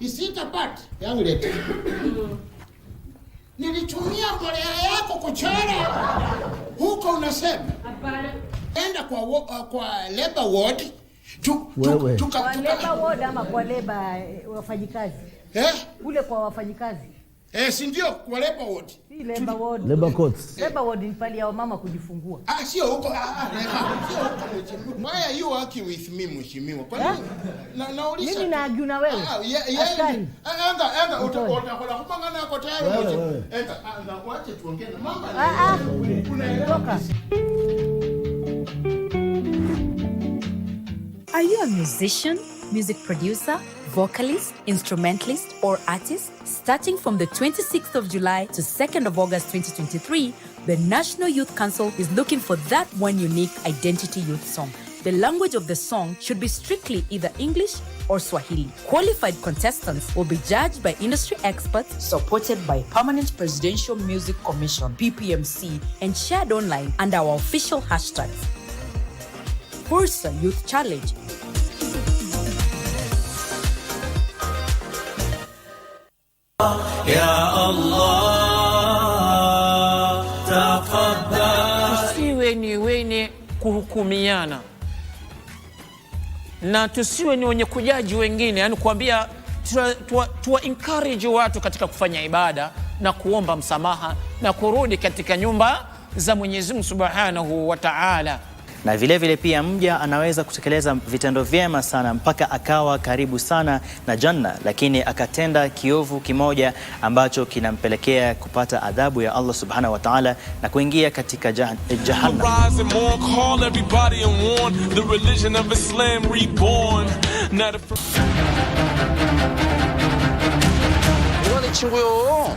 Isita part yangu leta. Nilitumia mbolea yako kuchora. Huko unasema. Hapana. Enda kwa labor ward. Kwa labor ward ama kwa labor wafanyikazi? Ule kwa wafanyikazi. Si ndio kwa labor ward. Si labor ward. Labor courts. Labor ward ni pale ya mama kujifungua. Sio huko. Sio huko. Why are you working with me mheshimiwa? Kwa nini? Nauliza. Mimi naargue na wewe. Askari. Anga utakola kupangana yako tayari mheshimiwa. Anga waache tuongee na mama. Toka. Are you a musician, music producer, vocalist, instrumentalist, or artist? Starting from the 26th of July to 2nd of August 2023, the National Youth Council is looking for that one unique identity youth song. The language of the song should be strictly either English or Swahili. Qualified contestants will be judged by industry experts, supported by Permanent Presidential Music Commission, PPMC, and shared online under our official hashtags. Fursa Youth Challenge. Ya Allah, taqabbal. Tusiwe ni wenye kuhukumiana na tusiwe ni wenye kujaji wengine, yani kuambia tuwa encourage watu katika kufanya ibada na kuomba msamaha na kurudi katika nyumba za Mwenyezi Mungu Subhanahu wa Ta'ala. Na vile vile pia mja anaweza kutekeleza vitendo vyema sana mpaka akawa karibu sana na janna, lakini akatenda kiovu kimoja ambacho kinampelekea kupata adhabu ya Allah Subhanahu wa Ta'ala na kuingia katika jahannam. 뭐가 친구요?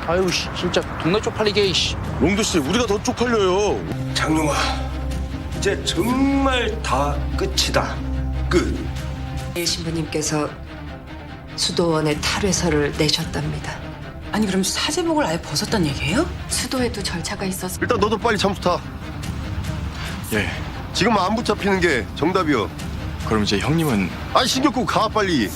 아유 진짜 동네 쪽팔리게. 롱도 씨, 우리가 더 쪽팔려요. 장룡아, 이제 정말 다 끝이다. 끝. 신부님께서 수도원에 탈회서를 내셨답니다. 아니 그럼 사제복을 아예 벗었단 얘기예요? 수도에도 절차가 있어서. 일단 너도 빨리 잠수 타. 예. 지금 안 붙잡히는 게 정답이요. 그럼 이제 형님은 신경 끄고 가 빨리.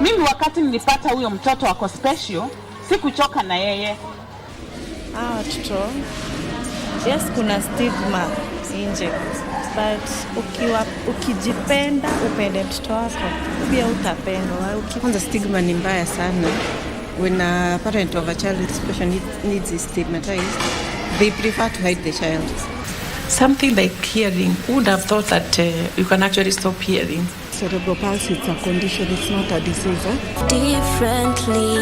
Mimi wakati nilipata huyo mtoto wako special, sikuchoka na yeye. Watoto. Yes, kuna stigma nje. But ukijipenda, upende mtoto wako, pia utapendwa. Kwanza stigma ni mbaya sana. When a parent of a child with special needs is stigmatized, they prefer to hide the child. Something like hearing, who would have thought that you can actually stop hearing? Cerebral palsy, it's a condition, it's not a disease. Differently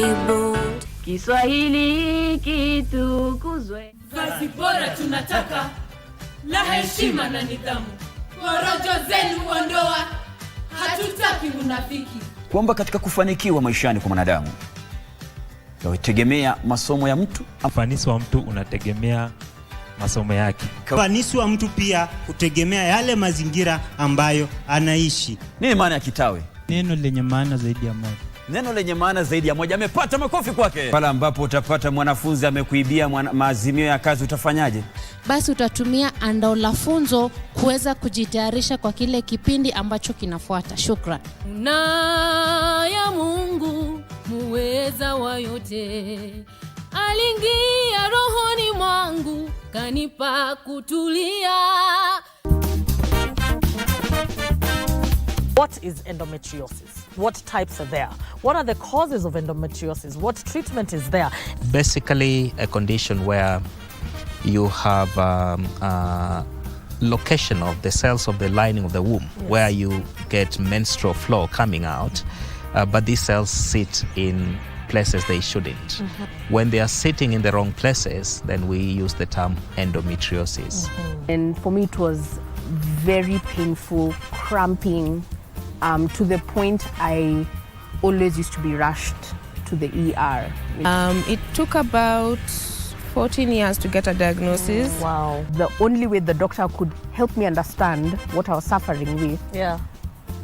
abled. Kiswahili kitukuzwe. Vazi bora tunataka la heshima na nidhamu. Porojo zenu ondoa, hatutaki unafiki. Kwamba katika kufanikiwa maishani kwa mwanadamu yategemea masomo ya mtu. Ufanisi wa mtu unategemea masomo yake. Ufanisi wa mtu pia kutegemea yale mazingira ambayo anaishi. Nini maana ya kitawe? Neno lenye maana zaidi ya moja. Neno lenye maana zaidi ya moja. Amepata makofi kwake. Pale ambapo utapata mwanafunzi amekuibia maazimio ya kazi, utafanyaje? Basi utatumia andao la funzo kuweza kujitayarisha kwa kile kipindi ambacho kinafuata. Shukran. Na ya Mungu muweza wa yote, aliingia rohoni mwangu, kanipa kutulia. What is endometriosis? What types are there? What are the causes of endometriosis? What treatment is there? Basically, a condition where you have location of the cells of the lining of the womb, yes, where you get menstrual flow coming out, but these cells sit in places they shouldn't. When they are sitting in the wrong places, then we use the term endometriosis. And for me, it was very painful, cramping, to the point I always used to be rushed to the ER. It took about 14 years to get a diagnosis. Wow. The only way the doctor could help me understand what I was suffering with,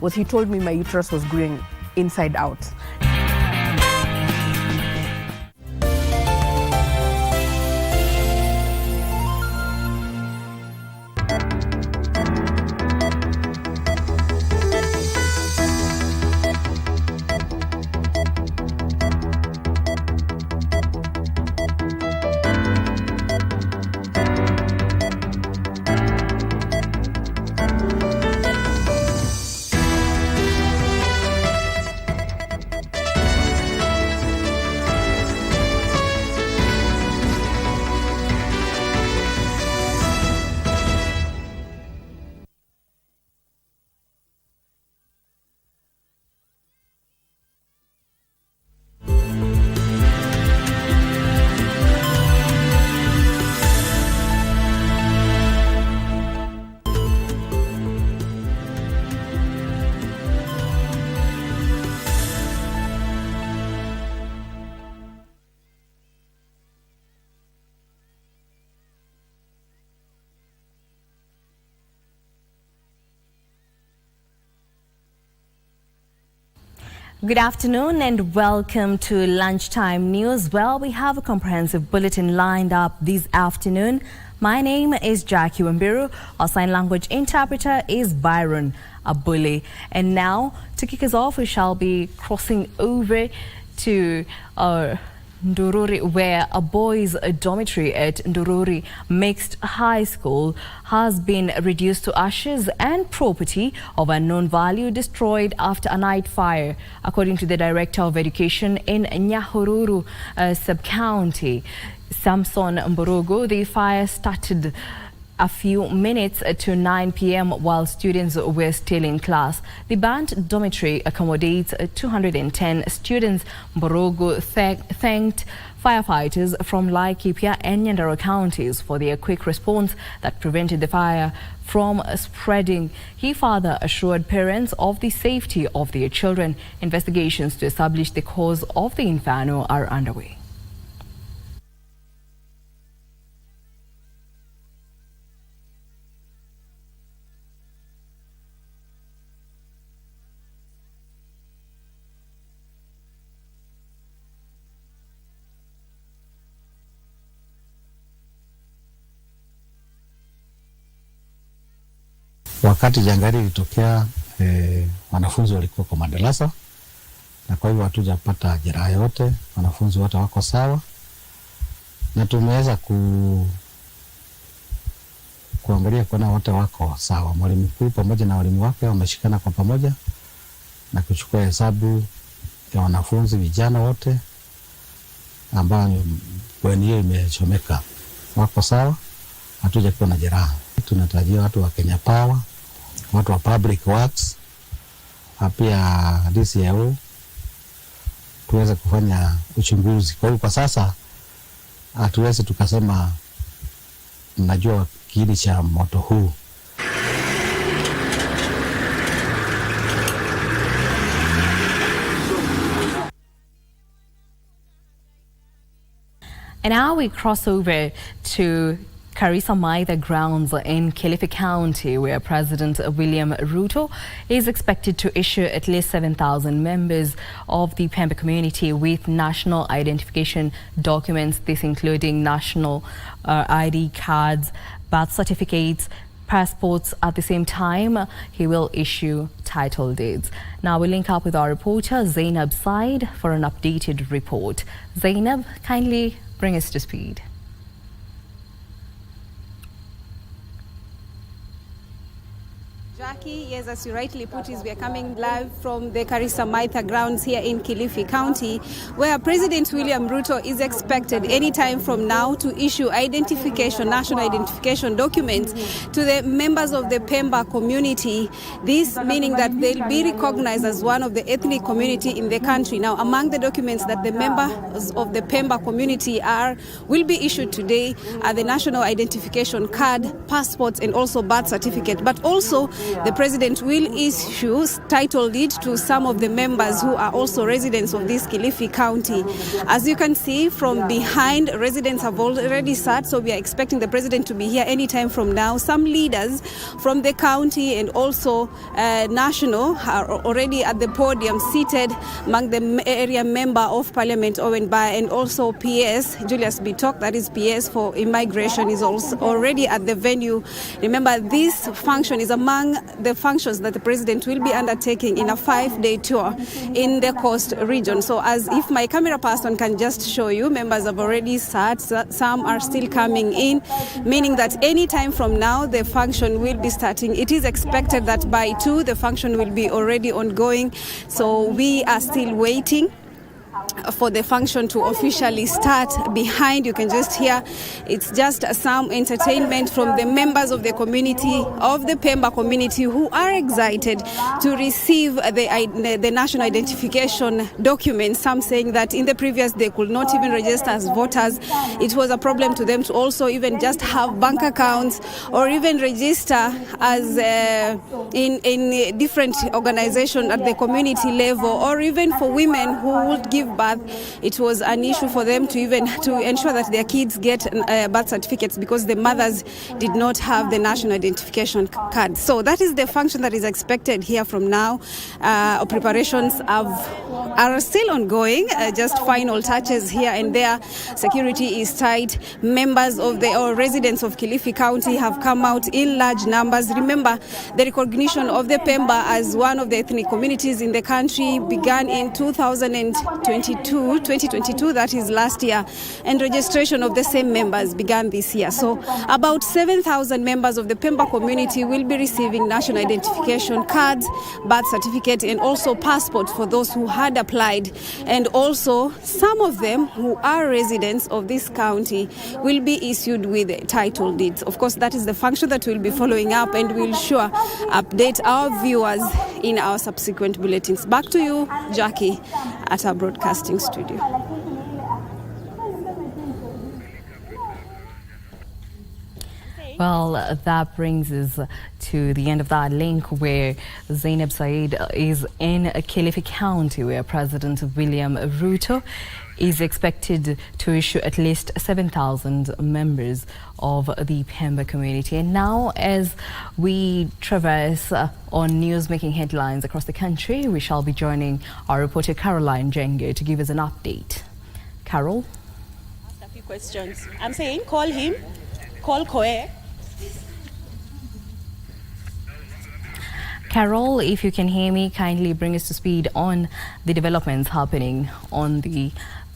was he told me my uterus was growing inside out. Good afternoon and welcome to Lunchtime News. Well, we have a comprehensive bulletin lined up this afternoon. My name is Jackie Wambiru. Our sign language interpreter is Byron Abuli. And now, to kick us off, we shall be crossing over to Ndururi, where a boys' dormitory at Ndururi Mixed High School has been reduced to ashes and property of unknown value destroyed after a night fire, according to the Director of Education in Nyahururu Sub-County, Samson Mborogo. The fire started a few minutes to 9 p.m. while students were still in class. The band dormitory accommodates 210 students. Mborogo thanked firefighters from Laikipia and Nyandarua counties for their quick response that prevented the fire from spreading. He further assured parents of the safety of their children. Investigations to establish the cause of the inferno are underway. Wakati janga hili lilitokea, wanafunzi walikuwa kwa madarasa na kwa hivyo hatujapata jeraha yote. Wanafunzi wote wako sawa na tumeweza kuangalia kuona wote wako sawa. Mwalimu mkuu pamoja na walimu wake wameshikana kwa pamoja na kuchukua hesabu ya wanafunzi vijana wote ambao bweni hiyo imechomeka. Wako sawa, hatujakuwa na jeraha. Tunatarajia watu wa Kenya Power, watu wa Public Works, pia DCIO tuweze kufanya uchunguzi. Kwa hiyo kwa sasa hatuwezi tukasema najua kiini cha moto huu. And now we cross over to Karisa Maitha grounds in Kilifi County, where President William Ruto is expected to issue at least 7,000 members of the Pemba community with national identification documents, this including national ID cards, birth certificates, passports. At the same time, he will issue title deeds. Now we link up with our reporter Zainab Said for an updated report. Zainab, kindly bring us to speed. Jackie, yes, as you rightly put it, we are coming live from the Karisa Maitha grounds here in Kilifi County, where President William Ruto is expected anytime from now to issue national identification documents to the members of the Pemba community. This meaning that they'll be recognized as one of the ethnic community in the country. Now, among the documents that the members of the Pemba community will be issued today are the national identification card, passports, and also birth certificate. But also the president will issue title deed to some of the members who are also residents of this Kilifi County. As you can see from behind, residents have already sat, so we are expecting the president to be here anytime from now. Some leaders from the county and also national are already at the podium seated, among the area member of Parliament Owen Bai and also PS Julius Bitok, that is PS for immigration, is also already at the venue. Remember, this function is among the functions that the president will be undertaking in a 5-day tour in the coast region. So as if my camera person can just show you, members have already sat, some are still coming in, meaning that any time from now the function will be starting. It is expected that by 2 the function will be already ongoing, so we are still waiting for the function to officially start. Behind, you can just hear it's just some entertainment from the members of the community, of the Pemba community, who are excited to receive the national identification document. Some saying that in the previous they could not even register as voters. It was a problem to them to also even just have bank accounts or even register as in different organizations at the community level, or even for women who would give birth. It was an issue for them to even to ensure that their kids get birth certificates because the mothers did not have the national identification card. So that is the function that is expected here from now. Preparations are still ongoing, just final touches here and there. Security is tight. Members of the residents of Kilifi County have come out in large numbers. Remember, the recognition of the Pemba as one of the ethnic communities in the country began in 2022, that is last year, and registration of the same members began this year. So about 7,000 members of the Pemba community will be receiving national identification cards, birth certificate, and also passport for those who had applied. And also some of them who are residents of this county will be issued with title deeds. Of course, that is the function that we'll be following up, and we'll sure update our viewers in our subsequent bulletins. Back to you, Jackie, at our broadcasting studio. Well, that brings us to the end of that link where Zainab Said is in Kilifi County, where President William Ruto is expected to issue at least 7,000 members of the Pemba community. And now, as we traverse on news-making headlines across the country, we shall be joining our reporter Caroline Jenge to give us an update. Carol? Ask a few questions. I'm saying call him, call Koe. Carol, if you can hear me, kindly bring us to speed on the developments happening on the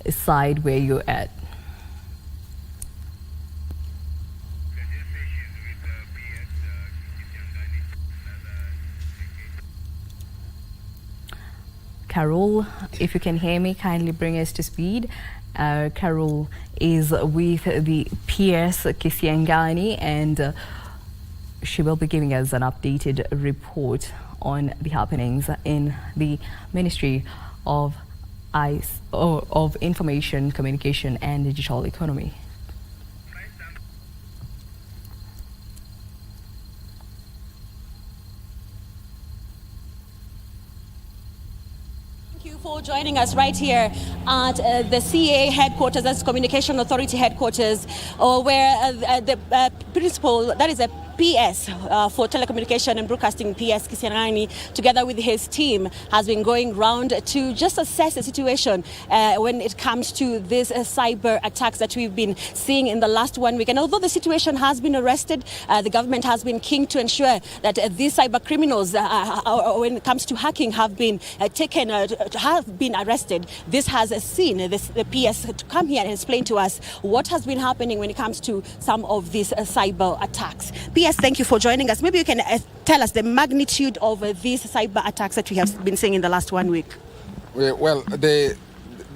side where you're at. Carol, if you can hear me, kindly bring us to speed. Carol is with the PS Kisiangani, and she will be giving us an updated report on the happenings in the Ministry of Information, Communication and Digital Economy. For joining us right here at the CA headquarters, that's Communication Authority headquarters, where the principal, that is a PS for telecommunication and broadcasting, PS Kisiangani, together with his team, has been going round to just assess the situation when it comes to these cyber attacks that we've been seeing in the last 1 week. And although the situation has been arrested, the government has been keen to ensure that these cyber criminals, when it comes to hacking, have been taken, have been arrested. This has seen the PS to come here and explain to us what has been happening when it comes to some of these cyber attacks. PS, thank you for joining us. Maybe you can tell us the magnitude of these cyber attacks that we have been seeing in the last 1 week. Well, the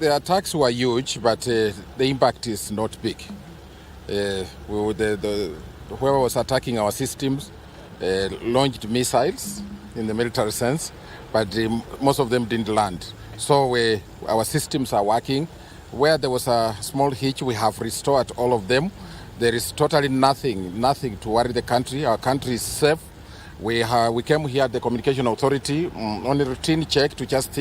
attacks were huge, but the impact is not big. Whoever was attacking our systems launched missiles in the military sense, but most of them didn't land. So our systems are working. Where there was a small hitch, we have restored all of them. There is totally nothing to worry the country. Our country is safe. We came here at the Communication Authority on a routine check to just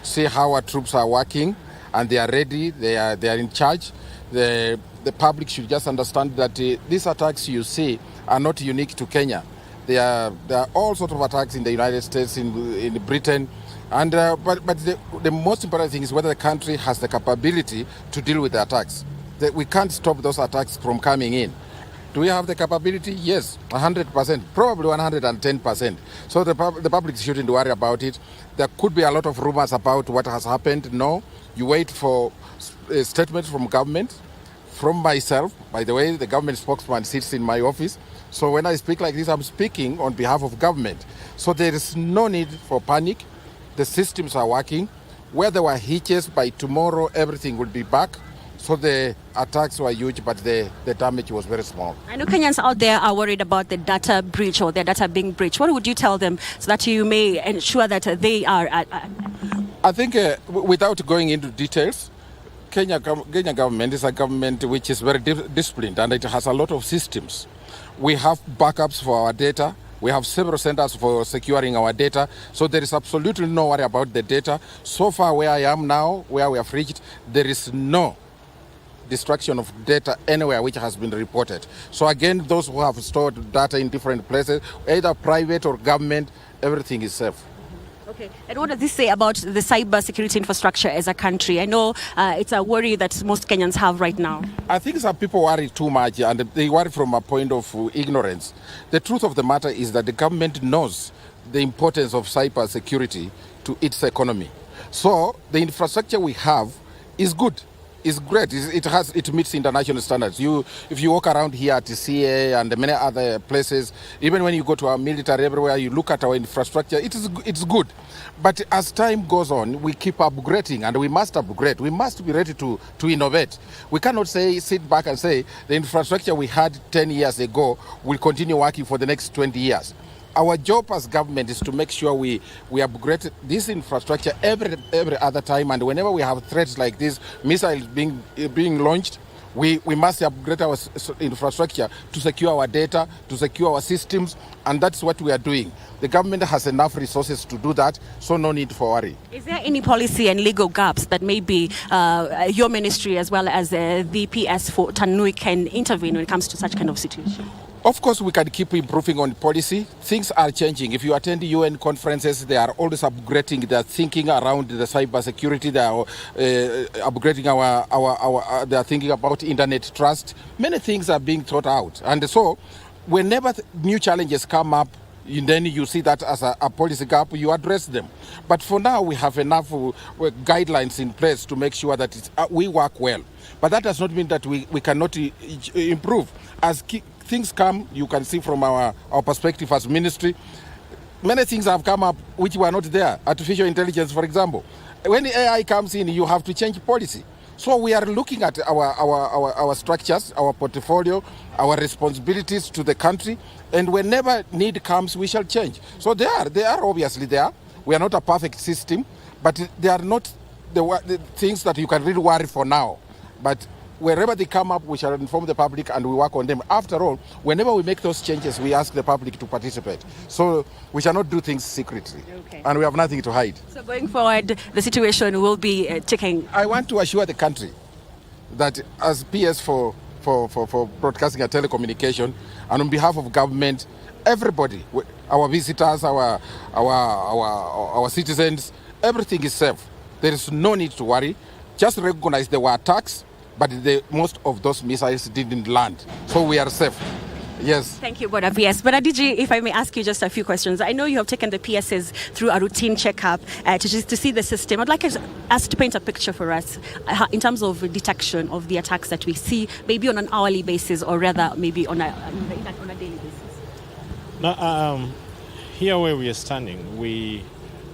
see how our troops are working, and they are ready. They are in charge. The public should just understand that these attacks you see are not unique to Kenya. There are all sorts of attacks in the United States, in Britain, and but the most important thing is whether the country has the capability to deal with the attacks. We can't stop those attacks from coming in. Do we have the capability? Yes, 100%, probably 110%. So the public shouldn't worry about it. There could be a lot of rumors about what has happened. No, you wait for statements from government, from myself. By the way, the government spokesman sits in my office. So when I speak like this, I'm speaking on behalf of government. So there is no need for panic. The systems are working. Where there were hitches, by tomorrow everything will be back. So the attacks were huge, but the damage was very small. I know Kenyans out there are worried about the data breach or their data being breached. What would you tell them so that you may ensure that they are... I think without going into details, Kenya government is a government which is very disciplined, and it has a lot of systems. We have backups for our data. We have several centers for securing our data. So there is absolutely no worry about the data. So far where I am now, where we have reached, there is no destruction of data anywhere which has been reported. So again, those who have stored data in different places, either private or government, everything is safe. Okay, and what does this say about the cyber security infrastructure as a country? I know it's a worry that most Kenyans have right now. I think some people worry too much, and they worry from a point of ignorance. The truth of the matter is that the government knows the importance of cyber security to its economy. So the infrastructure we have is good. It's great. It meets international standards. If you walk around here at the CA and many other places, even when you go to our military everywhere, you look at our infrastructure, it's good. But as time goes on, we keep upgrading, and we must upgrade. We must be ready to innovate. We cannot sit back and say the infrastructure we had 10 years ago will continue working for the next 20 years. Our job as government is to make sure we upgrade this infrastructure every other time, and whenever we have threats like this, missiles being launched, we must upgrade our infrastructure to secure our data, to secure our systems, and that's what we are doing. The government has enough resources to do that, so no need for worry. Is there any policy and legal gaps that maybe your ministry as well as the PS for Tanui can intervene when it comes to such kind of situation? Of course, we can keep improving on policy. Things are changing. If you attend UN conferences, they are always upgrading their thinking around the cyber security. They are upgrading they are thinking about internet trust. Many things are being thought out. And so whenever new challenges come up, then you see that as a policy gap, you address them. But for now, we have enough guidelines in place to make sure that we work well. But that does not mean that we cannot improve. As things come, you can see from our perspective as ministry, many things have come up which were not there. Artificial intelligence, for example. When AI comes in, you have to change policy. So we are looking at our structures, our portfolio, our responsibilities to the country, and whenever need comes, we shall change. So they are obviously there. We are not a perfect system, but they are not the things that you can really worry for now. But wherever they come up, we shall inform the public and we work on them. After all, whenever we make those changes, we ask the public to participate. So we shall not do things secretly. Okay. And we have nothing to hide. So going forward, the situation will be checking. I want to assure the country that as PS for broadcasting and telecommunication, and on behalf of government, everybody, our visitors, our citizens, everything is safe. There is no need to worry. Just recognize there were attacks, but most of those missiles didn't land. So we are safe. Yes. Thank you, Boda PS. But Adiji, if I may ask you just a few questions. I know you have taken the PSs through a routine checkup to see the system. I'd like us to paint a picture for us in terms of detection of the attacks that we see, maybe on an hourly basis or rather maybe on a daily basis. Now, here where we are standing, we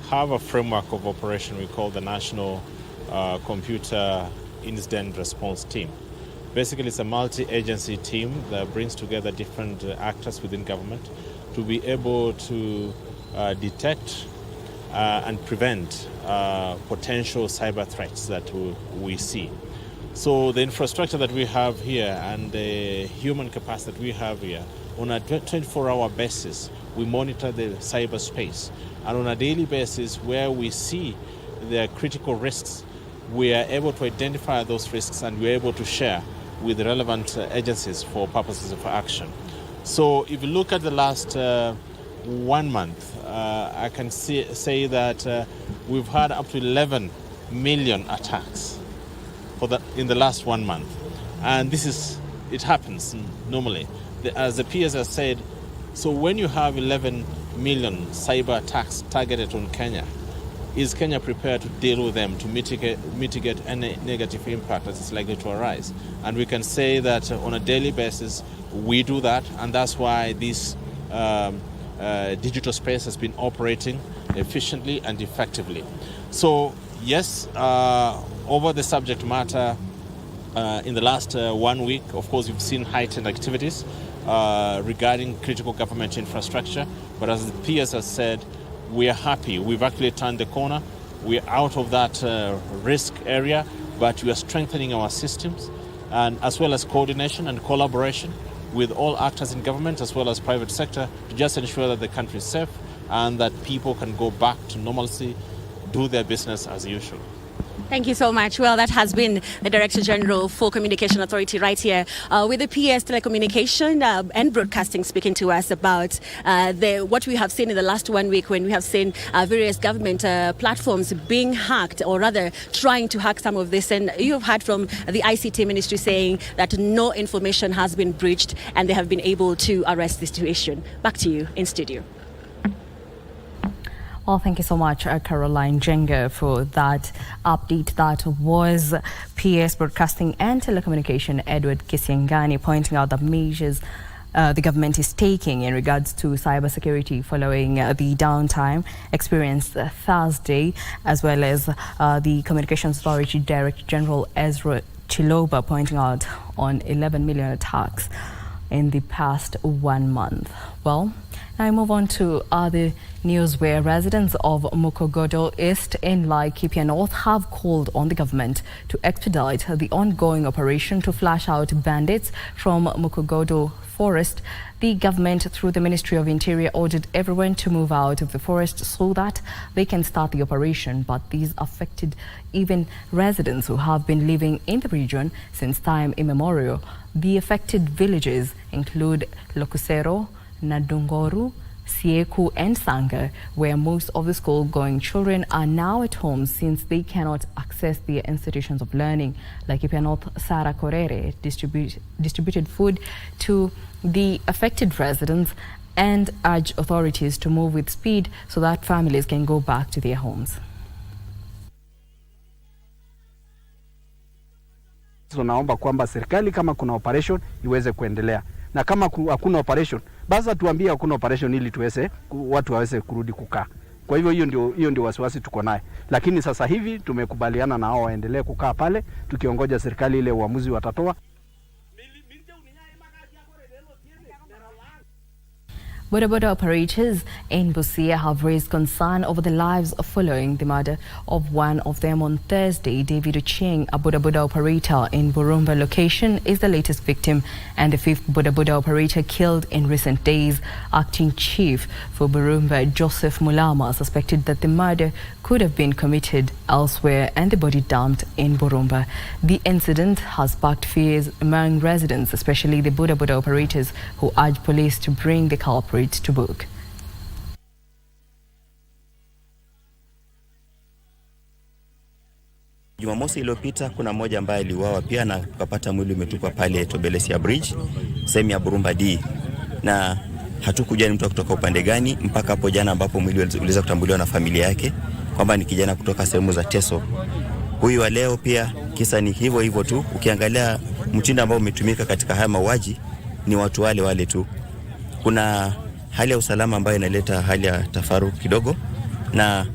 have a framework of operation we call the National Computer Incident Response Team. Basically, it's a multi-agency team that brings together different actors within government to be able to detect and prevent potential cyber threats that we see. So the infrastructure that we have here and the human capacity that we have here, on a 24-hour basis, we monitor the cyberspace. And on a daily basis, where we see there are critical risks, we are able to identify those risks and we're able to share with the relevant agencies for purposes of action. So if you look at the last 1 month, I can say that we've had up to 11 million attacks in the last 1 month. And it happens normally. As the peers have said, so when you have 11 million cyber attacks targeted on Kenya, is Kenya prepared to deal with them, to mitigate any negative impact that is likely to arise? And we can say that on a daily basis, we do that, and that's why this digital space has been operating efficiently and effectively. So yes, over the subject matter, in the last 1 week, of course, we've seen heightened activities regarding critical government infrastructure. But as the peers have said, we are happy. We've actually turned the corner. We're out of that risk area, but we are strengthening our systems, and as well as coordination and collaboration with all actors in government as well as private sector to just ensure that the country is safe and that people can go back to normalcy, do their business as usual. Thank you so much. Well, that has been the Director General for Communication Authority right here with the PS Telecommunication and Broadcasting, speaking to us about what we have seen in the last 1 week, when we have seen various government platforms being hacked, or rather trying to hack some of this. And you've heard from the ICT Ministry saying that no information has been breached and they have been able to arrest the situation. Back to you in studio. Well, thank you so much, Caroline Jenga, for that update. That was PS Broadcasting and Telecommunication Edward Kisiangani pointing out the measures the government is taking in regards to cybersecurity following the downtime experienced Thursday, as well as the Communications Authority Director General Ezra Chiloba pointing out on 11 million attacks in the past 1 month. Well, now I move on to other news, where residents of Mukogodo East in Laikipia North have called on the government to expedite the ongoing operation to flush out bandits from Mukogodo Forest. The government, through the Ministry of Interior, ordered everyone to move out of the forest so that they can start the operation. But these affected even residents who have been living in the region since time immemorial. The affected villages include Lokusero, Nadungoru, Sieku and Sanga, where most of the school-going children are now at home since they cannot access their institutions of learning. Laikipia North Sara Korere distributed food to the affected residents and urged authorities to move with speed so that families can go back to their homes. Tunaomba kwamba serikali kama kuna operation iweze kuendelea, na kama hakuna operation basi tuambie hakuna operation ili tuweze watu waweze kurudi kukaa. Kwa hivyo hiyo ndio wasiwasi tuko naye, lakini sasa hivi tumekubaliana na hao waendelee kukaa pale tukiongoja serikali ile uamuzi watatoa. Boda operators in Busia have raised concern over the lives following the murder of one of them on Thursday. David Ochieng, a boda operator in Burumba location, is the latest victim and the fifth boda operator killed in recent days. Acting Chief for Burumba, Joseph Mulama, suspected that the murder could have been committed elsewhere and the body dumped in Burumba. The incident has sparked fears among residents, especially the boda operators, who urge police to bring the culprit to book. Jumamosi iliyopita kuna mmoja ambaye aliuawa pia na tukapata mwili umetupwa pale Tobelesia Bridge, sehemu ya Burumba D, na hatukujua ni mtu kutoka upande gani mpaka hapo jana ambapo mwili uliweza kutambuliwa na familia yake kwamba ni kijana kutoka sehemu za Teso. Huyu wa leo pia kisa ni hivyo hivyo tu. Ukiangalia mtindo ambao umetumika katika haya mauaji ni watu wale tu. Kuna hali ya usalama ambayo inaleta hali ya tafaruku kidogo, na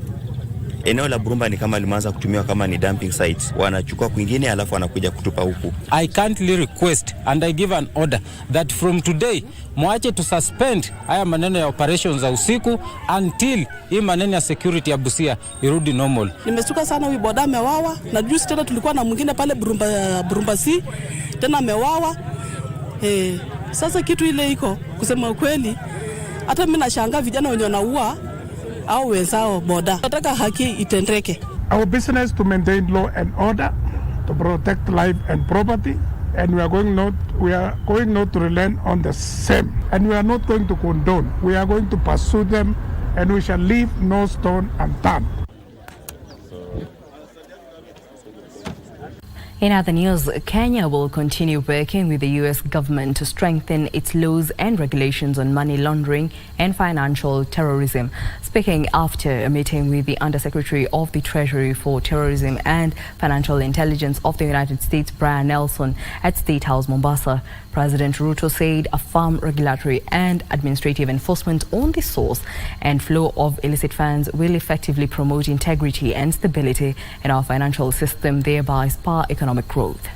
eneo la Burumba ni kama limeanza kutumiwa kama ni dumping site. Wanachukua kwingine alafu wanakuja kutupa huku. I kindly request and I give an order that from today mwache to suspend haya maneno ya operations za usiku until hii maneno ya security ya Busia irudi normal. Nimestuka sana, huyu boda amewawa, na juzi tena tulikuwa na mwingine pale Burumba C tena amewawa. Sasa kitu ile iko kusema ukweli Hata mimi nashangaa vijana wenye wanaua au wenzao boda. Nataka haki itendeke. Our business to maintain law and order, to protect life and property, and we are going not to relent on the same, and we are not going to condone. We are going to pursue them, and we shall leave no stone unturned. In other news, Kenya will continue working with the U.S. government to strengthen its laws and regulations on money laundering and financial terrorism. Speaking after a meeting with the Undersecretary of the Treasury for Terrorism and Financial Intelligence of the United States, Brian Nelson, at State House, Mombasa, President Ruto said a firm regulatory and administrative enforcement on the source and flow of illicit funds will effectively promote integrity and stability in our financial system, thereby spur economic growth.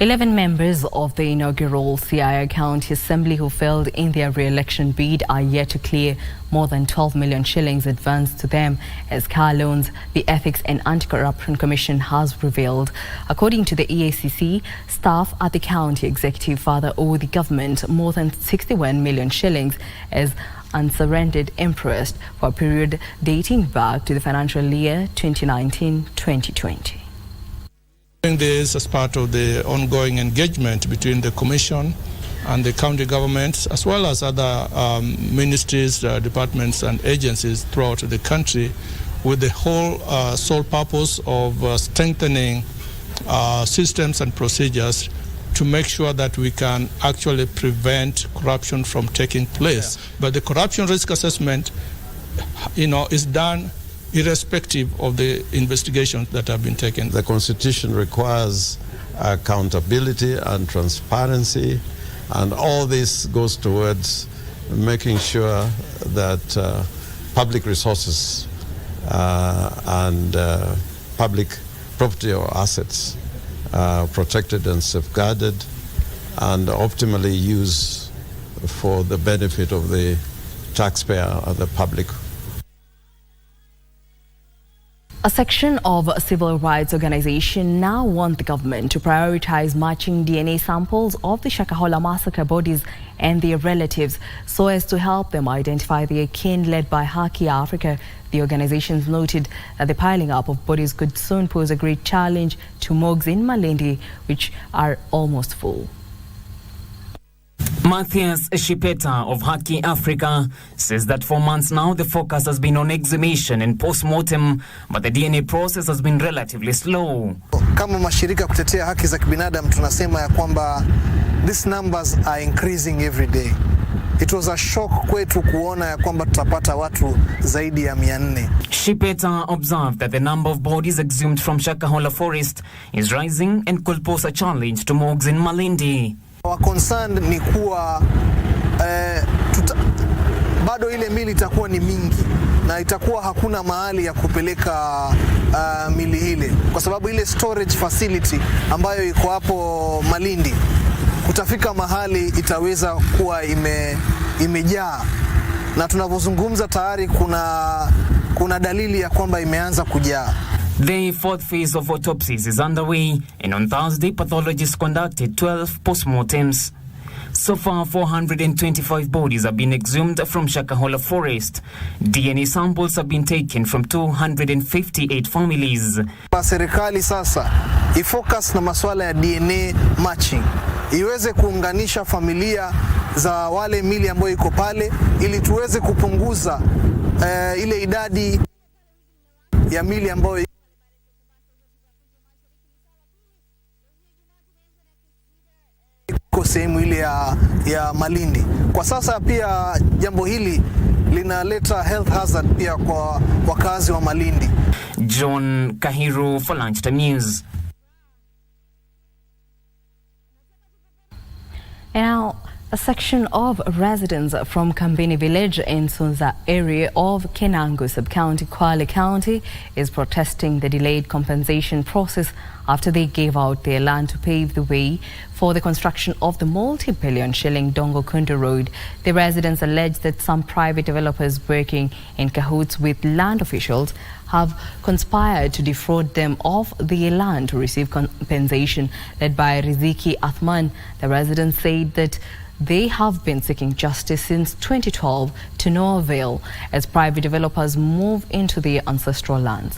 Eleven members of the inaugural Siaya County Assembly who failed in their re-election bid are yet to clear more than 12 million shillings advanced to them as car loans, the Ethics and Anti-Corruption Commission has revealed. According to the EACC, staff at the county executive further owe the government more than 61 million shillings as unsurrendered interest for a period dating back to the financial year 2019-2020. Doing this as part of the ongoing engagement between the Commission and the county governments, as well as other ministries, departments and agencies throughout the country, with the whole sole purpose of strengthening systems and procedures to make sure that we can actually prevent corruption from taking place. But the corruption risk assessment, is done irrespective of the investigations that have been taken. The Constitution requires accountability and transparency, and all this goes towards making sure that public resources and public property or assets are protected and safeguarded and optimally used for the benefit of the taxpayer and the public. A section of a civil rights organization now want the government to prioritize matching DNA samples of the Shakahola massacre bodies and their relatives so as to help them identify their kin. Led by Haki Africa, the organizations noted that the piling up of bodies could soon pose a great challenge to morgues in Malindi, which are almost full. Matthias Shipeta of Haki Africa says that for months now the focus has been on exhumation and post-mortem, but the DNA process has been relatively slow. Kama mashirika kutetea haki za kibinadamu tunasema ya kwamba these numbers are increasing every day. It was a shock kwetu kuona ya kwamba tutapata watu zaidi ya 400. Shipeta observed that the number of bodies exhumed from Shakahola forest is rising and could pose a challenge to morgues in Malindi. Our concern ni kuwa bado ile mili itakuwa ni mingi na itakuwa hakuna mahali ya kupeleka mili ile, kwa sababu ile storage facility ambayo iko hapo Malindi kutafika mahali itaweza kuwa imejaa, na tunavyozungumza tayari kuna dalili ya kwamba imeanza kujaa. The fourth phase of autopsies is underway, and on Thursday, pathologists conducted 12 postmortems. So far, 425 bodies have been exhumed from Shakahola forest. DNA samples have been taken from 258 families. Serikali sasa ifocus na masuala ya DNA matching, iweze kuunganisha familia za wale mili ambayo iko pale ili tuweze kupunguza ile idadi ya mili ambayo sehemu ile ya Malindi. Kwa sasa pia jambo hili linaleta health hazard pia kwa wakazi wa Malindi. John Kahiru for Lunchtime News. And now, A section of residents from Kambini village in Sunza area of Kenangu sub-county, Kwale County is protesting the delayed compensation process after they gave out their land to pave the way for the construction of the multi-billion shilling Dongo Kunda Road. The residents allege that some private developers working in cahoots with land officials have conspired to defraud them of their land to receive compensation. Led by Riziki Athman, the residents said that they have been seeking justice since 2012 to no avail as private developers move into their ancestral lands.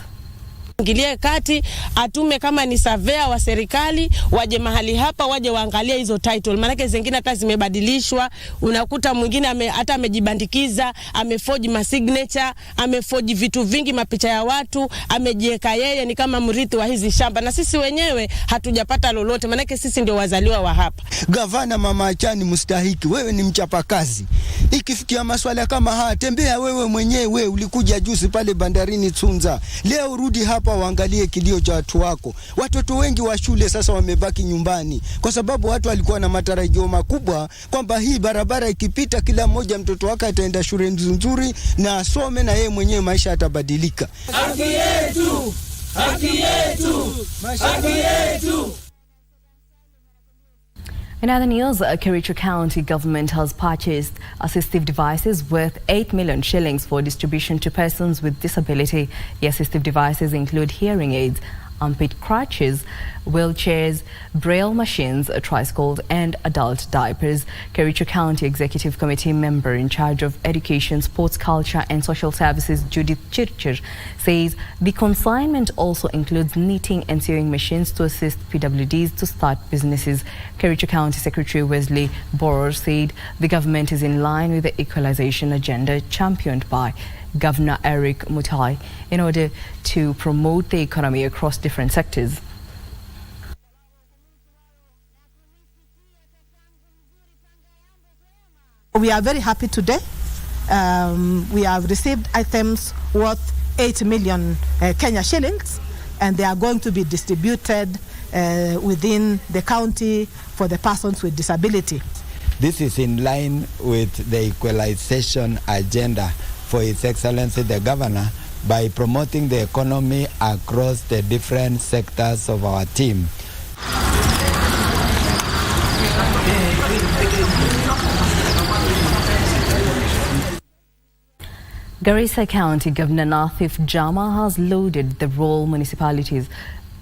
Ingilie kati, atume kama ni surveyor wa serikali waje mahali hapa waje waangalie hizo title, maana zingine hata zimebadilishwa. Unakuta mwingine hata amejibandikiza, ameforge ma signature, ameforge vitu vingi, mapicha ya watu, amejiweka yeye ni kama mrithi wa hizi shamba, na sisi wenyewe hatujapata lolote, maana sisi ndio wazaliwa wa hapa. Gavana Mama Achani mustahiki, wewe ni mchapakazi. Ikifikia maswala kama haya, tembea wewe mwenyewe. Ulikuja juzi pale bandarini Tsunza, leo rudi hapa waangalie kilio cha watu wako. Watoto wengi wa shule sasa wamebaki nyumbani kwa sababu watu walikuwa na matarajio makubwa kwamba hii barabara ikipita kila mmoja mtoto wake ataenda shule nzuri na asome na yeye mwenyewe maisha yatabadilika. Haki yetu! Haki yetu! Haki yetu! In other news, Kericho County government has purchased assistive devices worth 8 million shillings for distribution to persons with disability. The assistive devices include hearing aids, armpit crutches, wheelchairs, braille machines, tricycles and adult diapers. Kericho County Executive Committee member in charge of Education, Sports, Culture and Social Services, Judith Chirchir, says the consignment also includes knitting and sewing machines to assist PWDs to start businesses. Kericho County Secretary Wesley Borer said the government is in line with the equalization agenda championed by Governor Eric Mutai in order to promote the economy across different sectors. We are very happy today. We have received items worth 8 million Kenya shillings, and they are going to be distributed within the county for the persons with disability. This is in line with the equalization agenda for His Excellency the Governor by promoting the economy across the different sectors of our team. Garissa County Governor Nathif Jama has lauded the role municipalities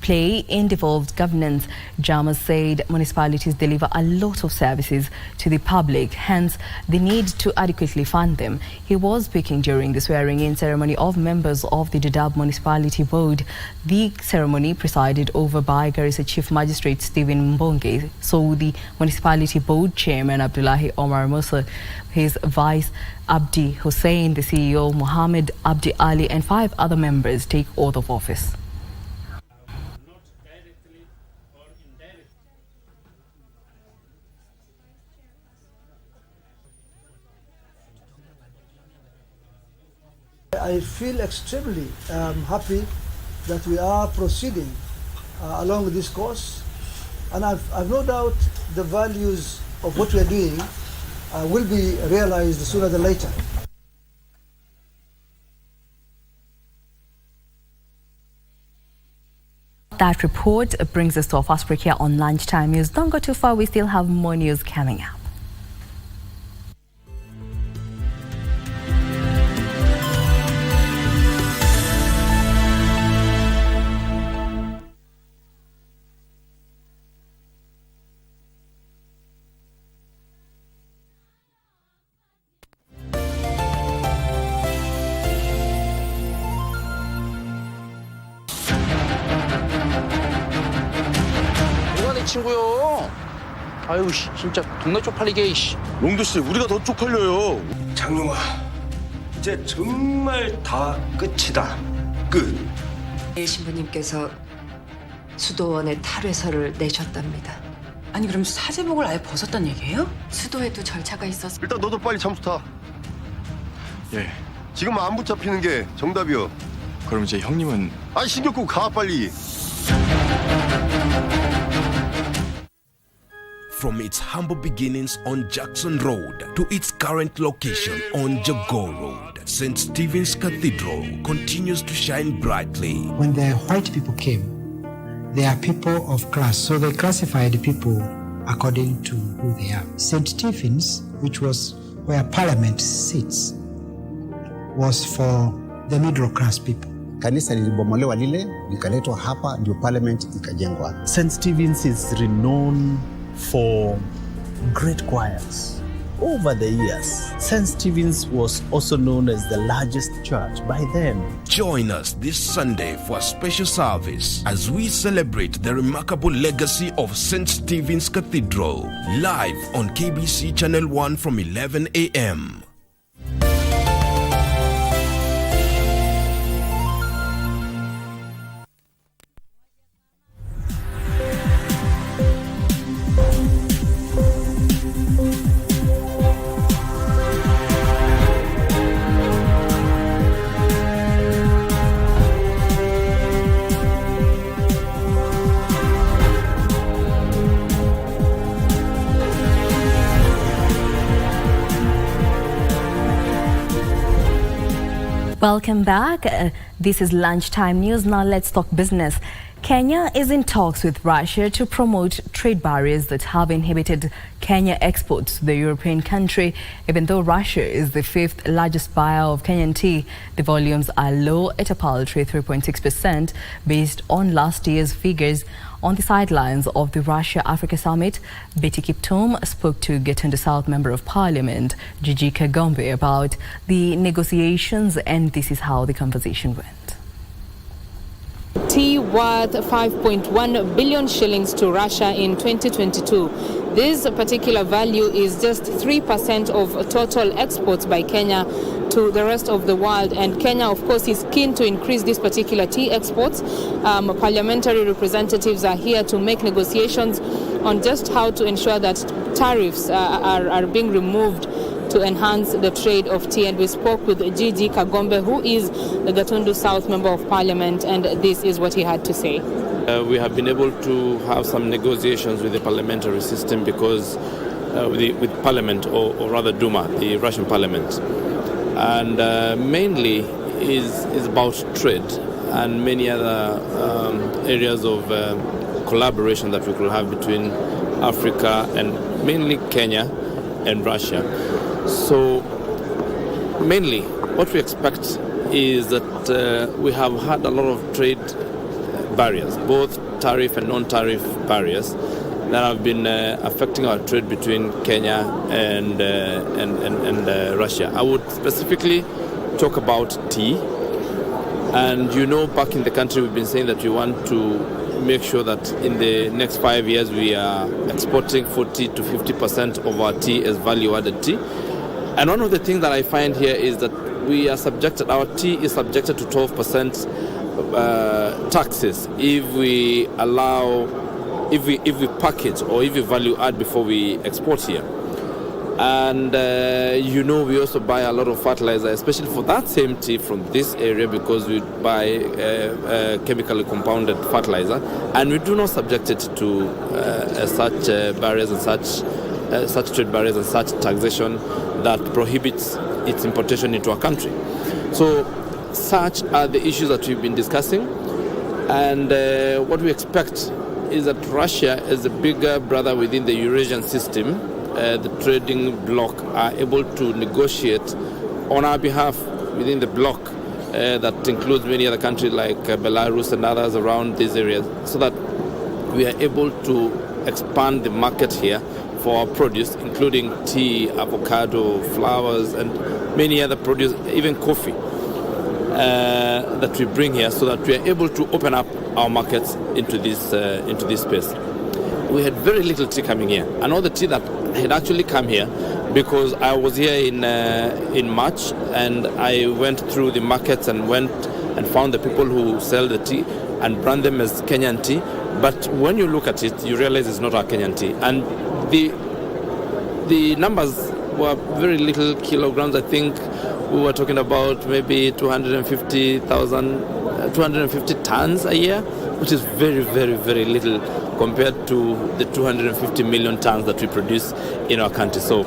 play in devolved governance. Jama said municipalities deliver a lot of services to the public, hence the need to adequately fund them. He was speaking during the swearing-in ceremony of members of the Dadaab Municipality Board. The ceremony, presided over by Garissa Chief Magistrate Stephen Mbonge, saw the Municipality Board Chairman Abdullahi Omar Musa, his Vice Abdi Hussein, the CEO Mohammed Abdi Ali and 5 other members take oath of office. I feel extremely happy that we are proceeding along this course, and I've no doubt the values of what we are doing will be realized sooner than later. That report brings us to our first break here on Lunchtime News. Don't go too far, we still have more news coming up. 친구요. 아유 진짜 동네 쪽팔리게. 용도 씨, 우리가 더 쪽팔려요. 장용아, 이제 정말 다 끝이다. 끝. 신부님께서 수도원에 탈회서를 내셨답니다. 아니 그럼 사제복을 아예 벗었단 얘기예요? 수도에도 절차가 있어서. 일단 너도 빨리 잠수 타. 예. 지금 안 붙잡히는 게 정답이요. 그럼 이제 형님은 아 신경 끄고 가 빨리. from its humble beginnings on Jackson Road to its current location on Jago Road, St. Stephen's Cathedral continues to shine brightly. When the white people came, they are people of class, so they classified people according to who they are. St. Stephen's, which was where Parliament sits, was for the middle class people. Kanisa lilibomolewa lile likaletwa hapa ndio parliament ikajengwa. St. Stephen's is renowned for great choirs. Over the years, St. Stephen's was also known as the largest church by then. Join us this Sunday for a special service as we celebrate the remarkable legacy of St. Stephen's Cathedral, live on KBC Channel 1 from 11 a.m. Welcome back. This is Lunchtime News. Now let's talk business. Kenya is in talks with Russia to promote trade barriers that have inhibited Kenya exports to the European country. Even though Russia is the 5th largest buyer of Kenyan tea, the volumes are low at a paltry 3.6% based on last year's figures. On the sidelines of the Russia-Africa Summit, Betty Kiptum spoke to Gatundu South Member of Parliament, Gigi Kagombe, about the negotiations, and this is how the conversation went. Tea worth 5.1 billion shillings to Russia in 2022. This particular value is just 3% of total exports by Kenya to the rest of the world, and Kenya of course is keen to increase this particular tea exports. Parliamentary representatives are here to make negotiations on just how to ensure that tariffs are being removed to enhance the trade of tea, and we spoke with Gigi Kagombe, who is the Gatundu South Member of Parliament, and this is what he had to say. We have been able to have some negotiations with the parliamentary system because with Parliament, or rather Duma, the Russian Parliament, and mainly is about trade and many other areas of collaboration that we could have between Africa and mainly Kenya and Russia. So mainly what we expect is that we have had a lot of trade barriers, both tariff and non-tariff barriers, that have been affecting our trade between Kenya and Russia. I would specifically talk about tea. And you know, back in the country, we've been saying that we want to make sure that in the next 5 years we are exporting 40 to 50% of our tea as value-added tea. And one of the things that I find here is that we are subjected, our tea is subjected to 12% taxes if we allow, if we package or if we value add before we export here. And you know, we also buy a lot of fertilizer, especially for that same tea from this area, because we buy chemically compounded fertilizer, and we do not subject it to such barriers and such trade barriers and such taxation that prohibits its importation into our country. So such are the issues that we've been discussing, and what we expect is that Russia, as a bigger brother within the Eurasian system, the trading bloc, are able to negotiate on our behalf within the bloc that includes many other countries like Belarus and others around these areas, so that we are able to expand the market here for our produce, including tea, avocado, flowers, and many other produce, even coffee, that we bring here, so that we are able to open up our markets into this space. We had very little tea coming here, and all the tea that had actually come here, because I was here in March, and I went through the markets and went and found the people who sell the tea and brand them as Kenyan tea. But when you look at it, you realize it's not our Kenyan tea, and the numbers were very little kilograms. I think we were talking about maybe 250 tons a year, which is very, very, very little compared to the 250 million tons that we produce in our country. So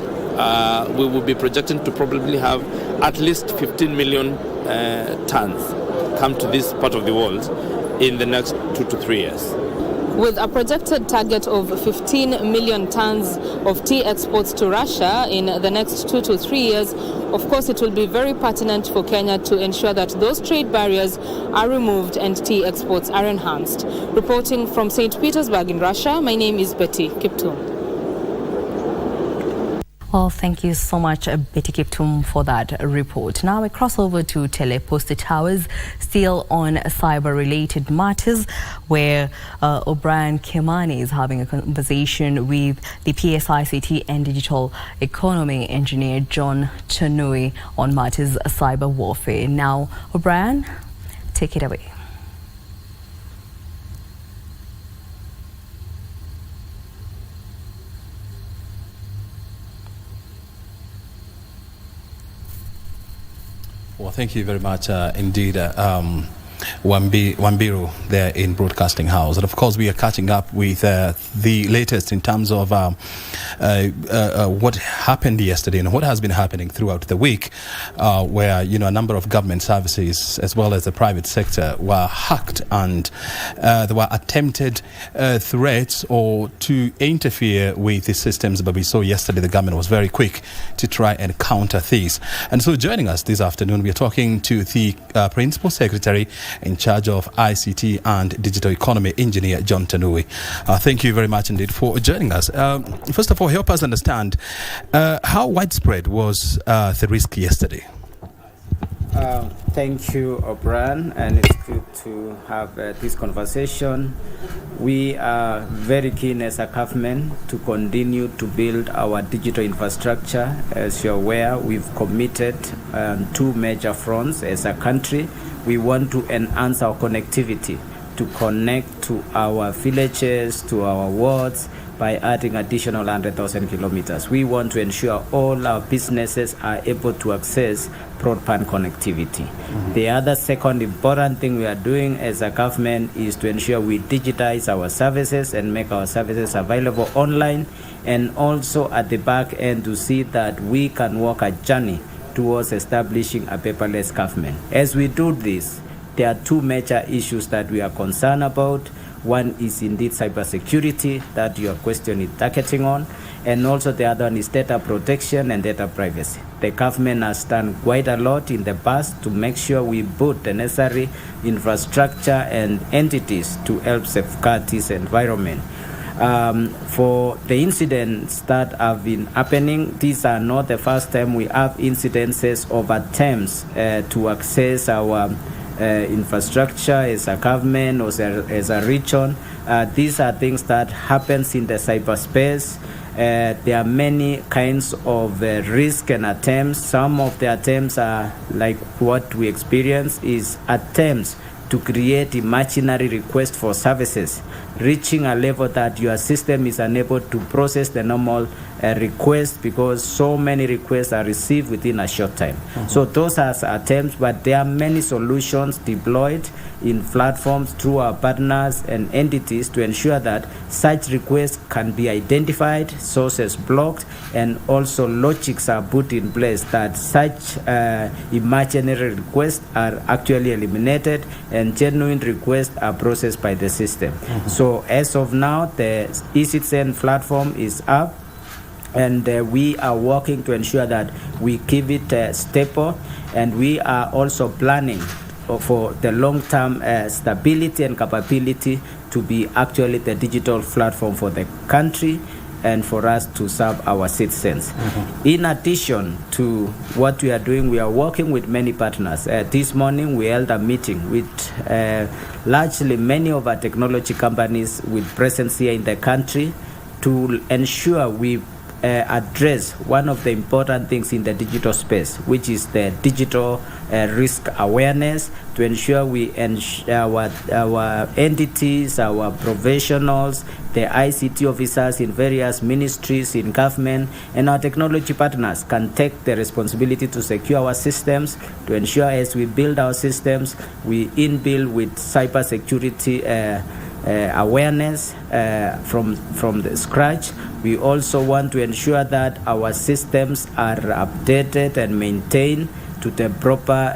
we will be projecting to probably have at least 15 million tons come to this part of the world in the next 2 to 3 years. With a projected target of 15 million tons of tea exports to Russia in the next 2 to 3 years, of course it will be very pertinent for Kenya to ensure that those trade barriers are removed and tea exports are enhanced. Reporting from St. Petersburg in Russia, my name is Betty Kiptum. Well, thank you so much, Betty Kiptum, for that report. Now we cross over to Teleposta Towers, still on cyber-related matters, where O'Brien Kimani is having a conversation with the PSICT and digital economy engineer John Chanui on matters cyber warfare. Now, O'Brien, take it away. Well, thank you very much indeed, Wambiru there in Broadcasting House. And of course, we are catching up with the latest in terms of what happened yesterday and what has been happening throughout the week, where, you know, a number of government services as well as the private sector were hacked, and there were attempted threats or to interfere with the systems. But we saw yesterday the government was very quick to try and counter these. And so joining us this afternoon, we are talking to the Principal Secretary in charge of ICT and Digital Economy, Engineer John Chanui. Thank you very much indeed for joining us. First of all, help us understand how widespread was the risk yesterday? Thank you, O'Brien, and it's good to have this conversation. We are very keen as a government to continue to build our digital infrastructure. As you're aware, we've committed two major fronts as a country. We want to enhance our connectivity to connect to our villages, to our wards, by adding additional 100,000 kilometers. We want to ensure all our businesses are able to access broadband connectivity. The other second important thing we are doing as a government is to ensure we digitize our services and make our services available online, and also at the back end to see that we can walk a journey towards establishing a paperless government. As we do this, there are two major issues that we are concerned about. One is indeed cybersecurity that your question is targeting on, and also the other one is data protection and data privacy. The government has done quite a lot in the past to make sure we put the necessary infrastructure and entities to help safeguard this environment. For the incidents that have been happening, these are not the first time we have incidences of attempts to access our infrastructure as a government or as a region. These are things that happens in the cyberspace. There are many kinds of risk and attempts. Some of the attempts are like what we experience is attempts to create imaginary requests for services, reaching a level that your system is unable to process the normal request because so many requests are received within a short time. So those are attempts, but there are many solutions deployed in platforms through our partners and entities to ensure that such requests can be identified, sources blocked, and also logics are put in place that such imaginary requests are actually eliminated and genuine requests are processed by the system. So as of now, the eCitizen platform is up, and we are working to ensure that we keep it stable, and we are also planning for the long-term stability and capability to be actually the digital platform for the country and for us to serve our citizens. In addition to what we are doing, we are working with many partners. This morning we held a meeting with largely many of our technology companies with presence here in the country to ensure we address one of the important things in the digital space, which is the digital risk awareness, to ensure we our entities, our professionals, the ICT officers in various ministries in government, and our technology partners can take the responsibility to secure our systems, to ensure as we build our systems, we inbuild with cybersecurity awareness from the scratch. We also want to ensure that our systems are updated and maintained to the proper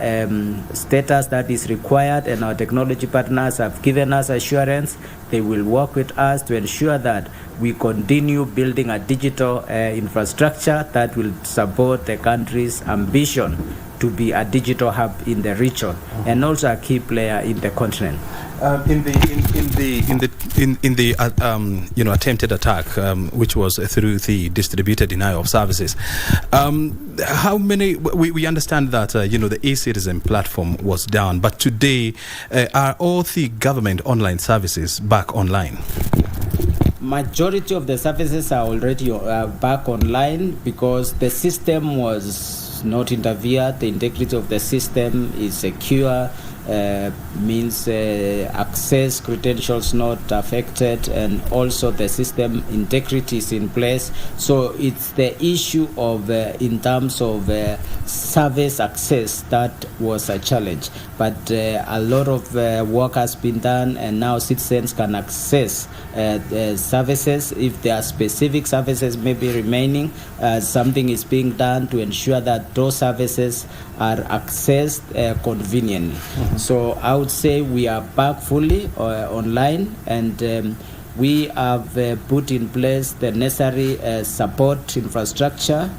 status that is required, and our technology partners have given us assurance they will work with us to ensure that we continue building a digital infrastructure that will support the country's ambition to be a digital hub in the region and also a key player in the continent. In the attempted attack, which was through the distributed denial of services, how many? We understand that the e-citizen platform was down, but today are all the government online services back online? Majority of the services are already back online because the system was not interfered. The integrity of the system is secure. Means access credentials not affected, and also the system integrity is in place. So it's the issue of in terms of service access that was a challenge, but a lot of work has been done, and now citizens can access services. If there are specific services maybe remaining, something is being done to ensure that those services are accessed conveniently. So I would say we are back fully online, and we have put in place the necessary support infrastructure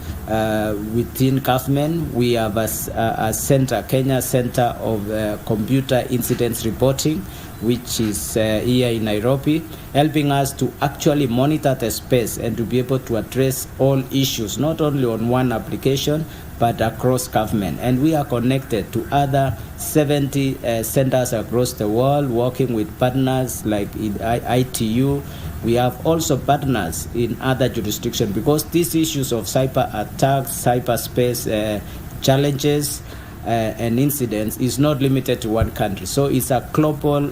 within government. We have a center, Kenya Center of Computer Incidents Reporting, which is here in Nairobi, helping us to actually monitor the space and to be able to address all issues, not only on one application, but across government. And we are connected to other 70 centers across the world, working with partners like in ITU. We have also partners in other jurisdictions, because these issues of cyber attacks, cyberspace challenges, and incidents is not limited to one country. So it's a global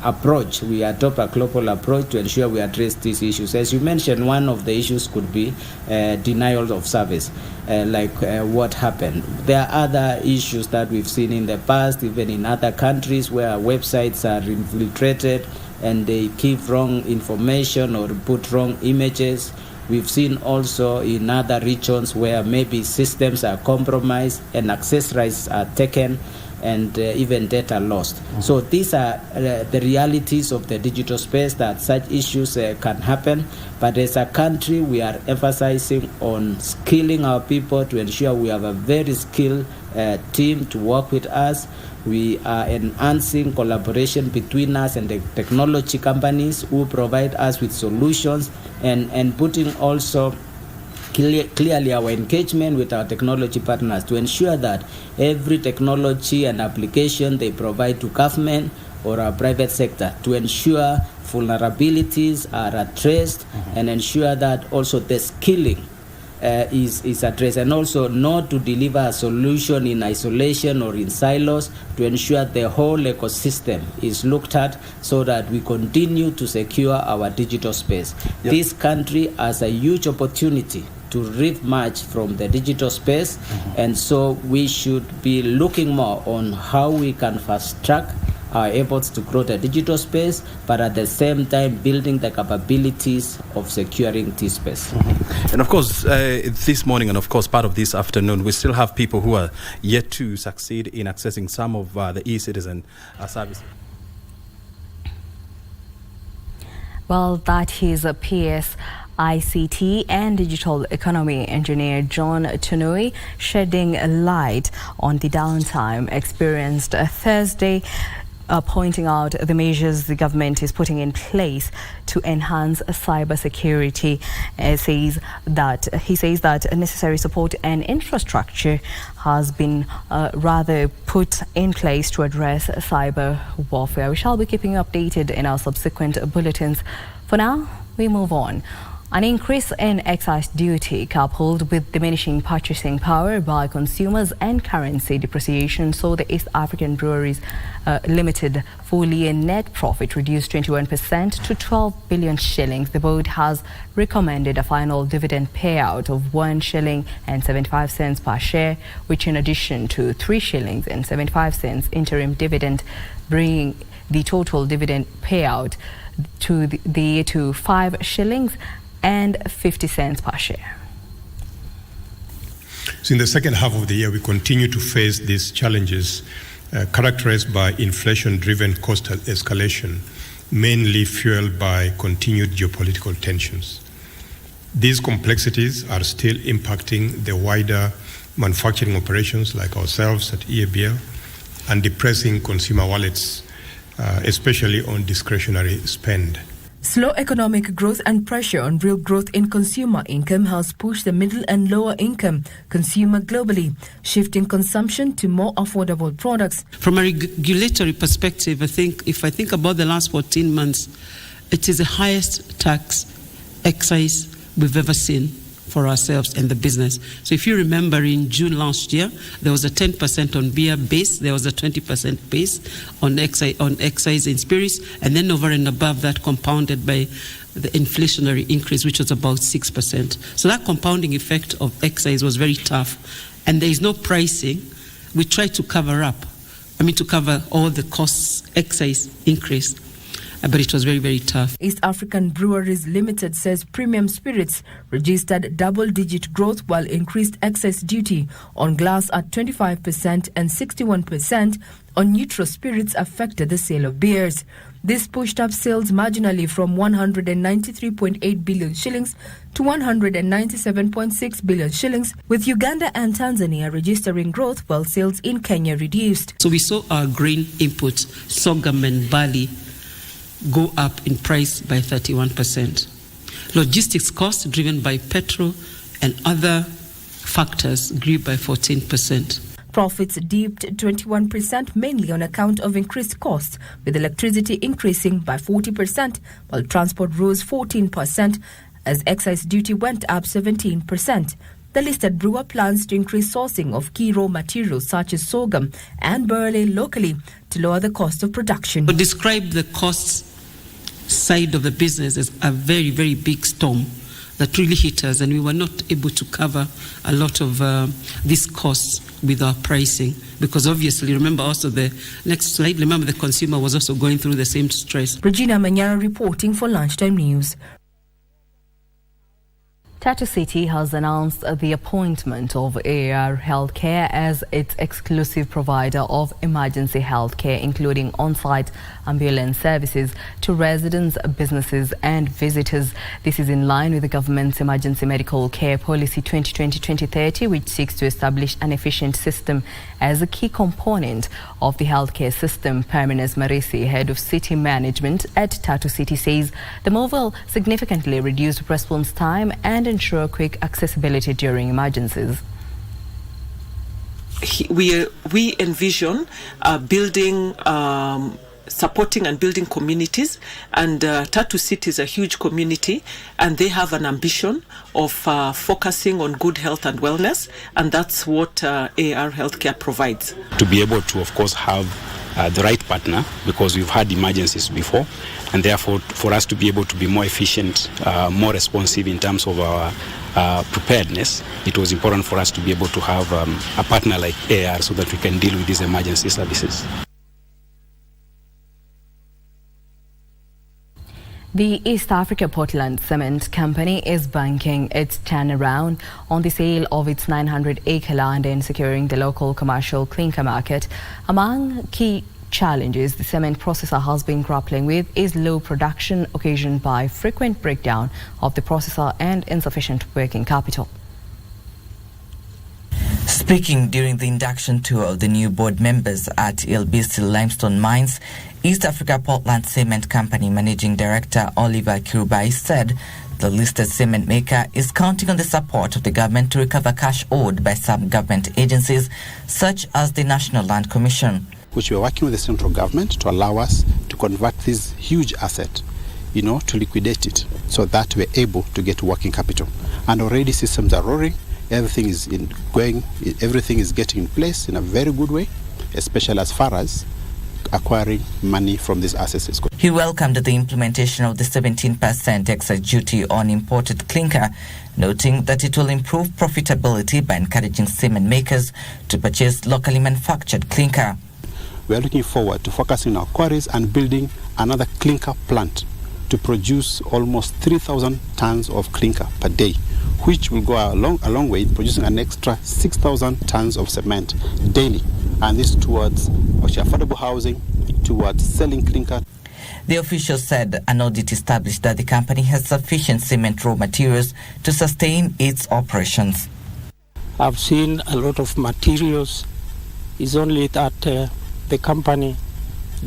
approach. We adopt a global approach to ensure we address these issues. As you mentioned, one of the issues could be denial of service, like what happened. There are other issues that we've seen in the past, even in other countries, where websites are infiltrated and they give wrong information or put wrong images. We've seen also in other regions where maybe systems are compromised and access rights are taken, and even data lost. So these are the realities of the digital space, that such issues can happen. But as a country, we are emphasizing on skilling our people to ensure we have a very skilled team to work with us. We are enhancing collaboration between us and the technology companies who provide us with solutions, and putting also clearly our engagement with our technology partners to ensure that every technology and application they provide to government or our private sector, to ensure vulnerabilities are addressed, and ensure that also the skilling is addressed, and also not to deliver a solution in isolation or in silos, to ensure the whole ecosystem is looked at so that we continue to secure our digital space. Yep. This country has a huge opportunity to reap much from the digital space, and so we should be looking more on how we can fast track our efforts to grow the digital space, but at the same time building the capabilities of securing this space. And of course, this morning, and of course part of this afternoon, we still have people who are yet to succeed in accessing some of the e-citizen services. Well, that is a PS ICT and Digital Economy Engineer John Tunui shedding a light on the downtime experienced Thursday, pointing out the measures the government is putting in place to enhance cybersecurity. He says that necessary support and infrastructure has been rather put in place to address cyber warfare. We shall be keeping you updated in our subsequent bulletins. For now, we move on. An increase in excise duty coupled with diminishing purchasing power by consumers and currency depreciation saw the East African Breweries Limited full-year net profit reduced 21% to 12 billion shillings. The board has recommended a final dividend payout of 1 shilling and 75 cents per share, which in addition to 3 shillings and 75 cents interim dividend, bringing the total dividend payout to 5 shillings and 50 cents per share. So in the second half of the year, we continue to face these challenges characterized by inflation-driven cost escalation, mainly fueled by continued geopolitical tensions. These complexities are still impacting the wider manufacturing operations like ourselves at EABL and depressing consumer wallets, especially on discretionary spend. Slow economic growth and pressure on real growth in consumer income has pushed the middle and lower income consumer globally, shifting consumption to more affordable products. From a regulatory perspective, if I think about the last 14 months, it is the highest tax excise we've ever seen for ourselves and the business. So if you remember, in June last year, there was a 10% on beer base, there was a 20% base on excise in spirits, and then over and above that, compounded by the inflationary increase, which was about 6%. So that compounding effect of excise was very tough, and there is no pricing. We tried to cover all the costs, excise increase, but it was very, very tough. East African Breweries Limited says premium spirits registered double-digit growth, while increased excise duty on glass at 25% and 61% on neutral spirits affected the sale of beers. This pushed up sales marginally from 193.8 billion shillings to 197.6 billion shillings, with Uganda and Tanzania registering growth while sales in Kenya reduced. So we saw our grain inputs, sorghum and barley, go up in price by 31%. Logistics costs driven by petrol and other factors grew by 14%. Profits dipped 21%, mainly on account of increased costs, with electricity increasing by 40%, while transport rose 14% as excise duty went up 17%. The listed brewer plans to increase sourcing of key raw materials such as sorghum and barley locally to lower the cost of production. To describe the costs side of the business as a very, very big storm that really hit us, and we were not able to cover a lot of these costs with our pricing, because obviously, remember also the next slide, remember the consumer was also going through the same stress. Regina Manyara reporting for Lunchtime News. Tatu City has announced the appointment of AR Healthcare as its exclusive provider of emergency healthcare, including on-site ambulance services to residents, businesses and visitors. This is in line with the government's emergency medical care policy 2020-2030, which seeks to establish an efficient system as a key component of the healthcare system. Perminas Marisi, head of city management at Tatu City, says the move will significantly reduce response time and ensure quick accessibility during emergencies. We envision building, supporting and building communities, and Tatu City is a huge community, and they have an ambition of focusing on good health and wellness, and that's what AR Healthcare provides. To be able to, of course, have the right partner, because we've had emergencies before, and therefore for us to be able to be more efficient, more responsive in terms of our preparedness, it was important for us to be able to have a partner like AR so that we can deal with these emergency services. The East Africa Portland Cement Company is banking its turnaround on the sale of its 900-acre land and securing the local commercial clinker market. Among key challenges the cement processor has been grappling with is low production occasioned by frequent breakdown of the processor and insufficient working capital. Speaking during the induction tour of the new board members at LBC Limestone Mines, East Africa Portland Cement Company Managing Director Oliver Kirubai said the listed cement maker is counting on the support of the government to recover cash owed by some government agencies, such as the National Land Commission, which we are working with the central government to allow us to convert this huge asset, to liquidate it so that we're able to get working capital. And already systems are roaring. Everything is getting in place in a very good way, especially as far as acquiring money from these assets is good. He welcomed the implementation of the 17% excise duty on imported clinker, noting that it will improve profitability by encouraging cement makers to purchase locally manufactured clinker. we are looking forward to focusing on our quarries and building another clinker plant to produce almost 3,000 tons of clinker per day, which will go a long way in producing an extra 6,000 tons of cement daily. And this towards affordable housing, towards selling clinker. The official said an audit established that the company has sufficient cement raw materials to sustain its operations. I've seen a lot of materials. It's only that the company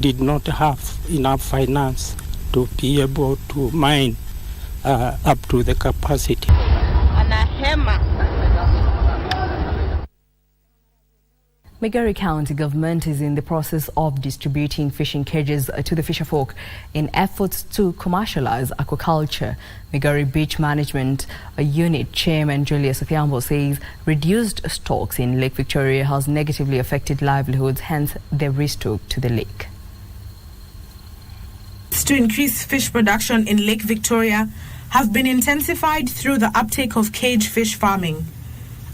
did not have enough finance to be able to mine up to the capacity. Migori County government is in the process of distributing fishing cages to the fisherfolk in efforts to commercialize aquaculture. Migori Beach Management Unit Chairman Julius Othiambo says reduced stocks in Lake Victoria has negatively affected livelihoods, hence the restock to the lake. To increase fish production in Lake Victoria have been intensified through the uptake of cage fish farming.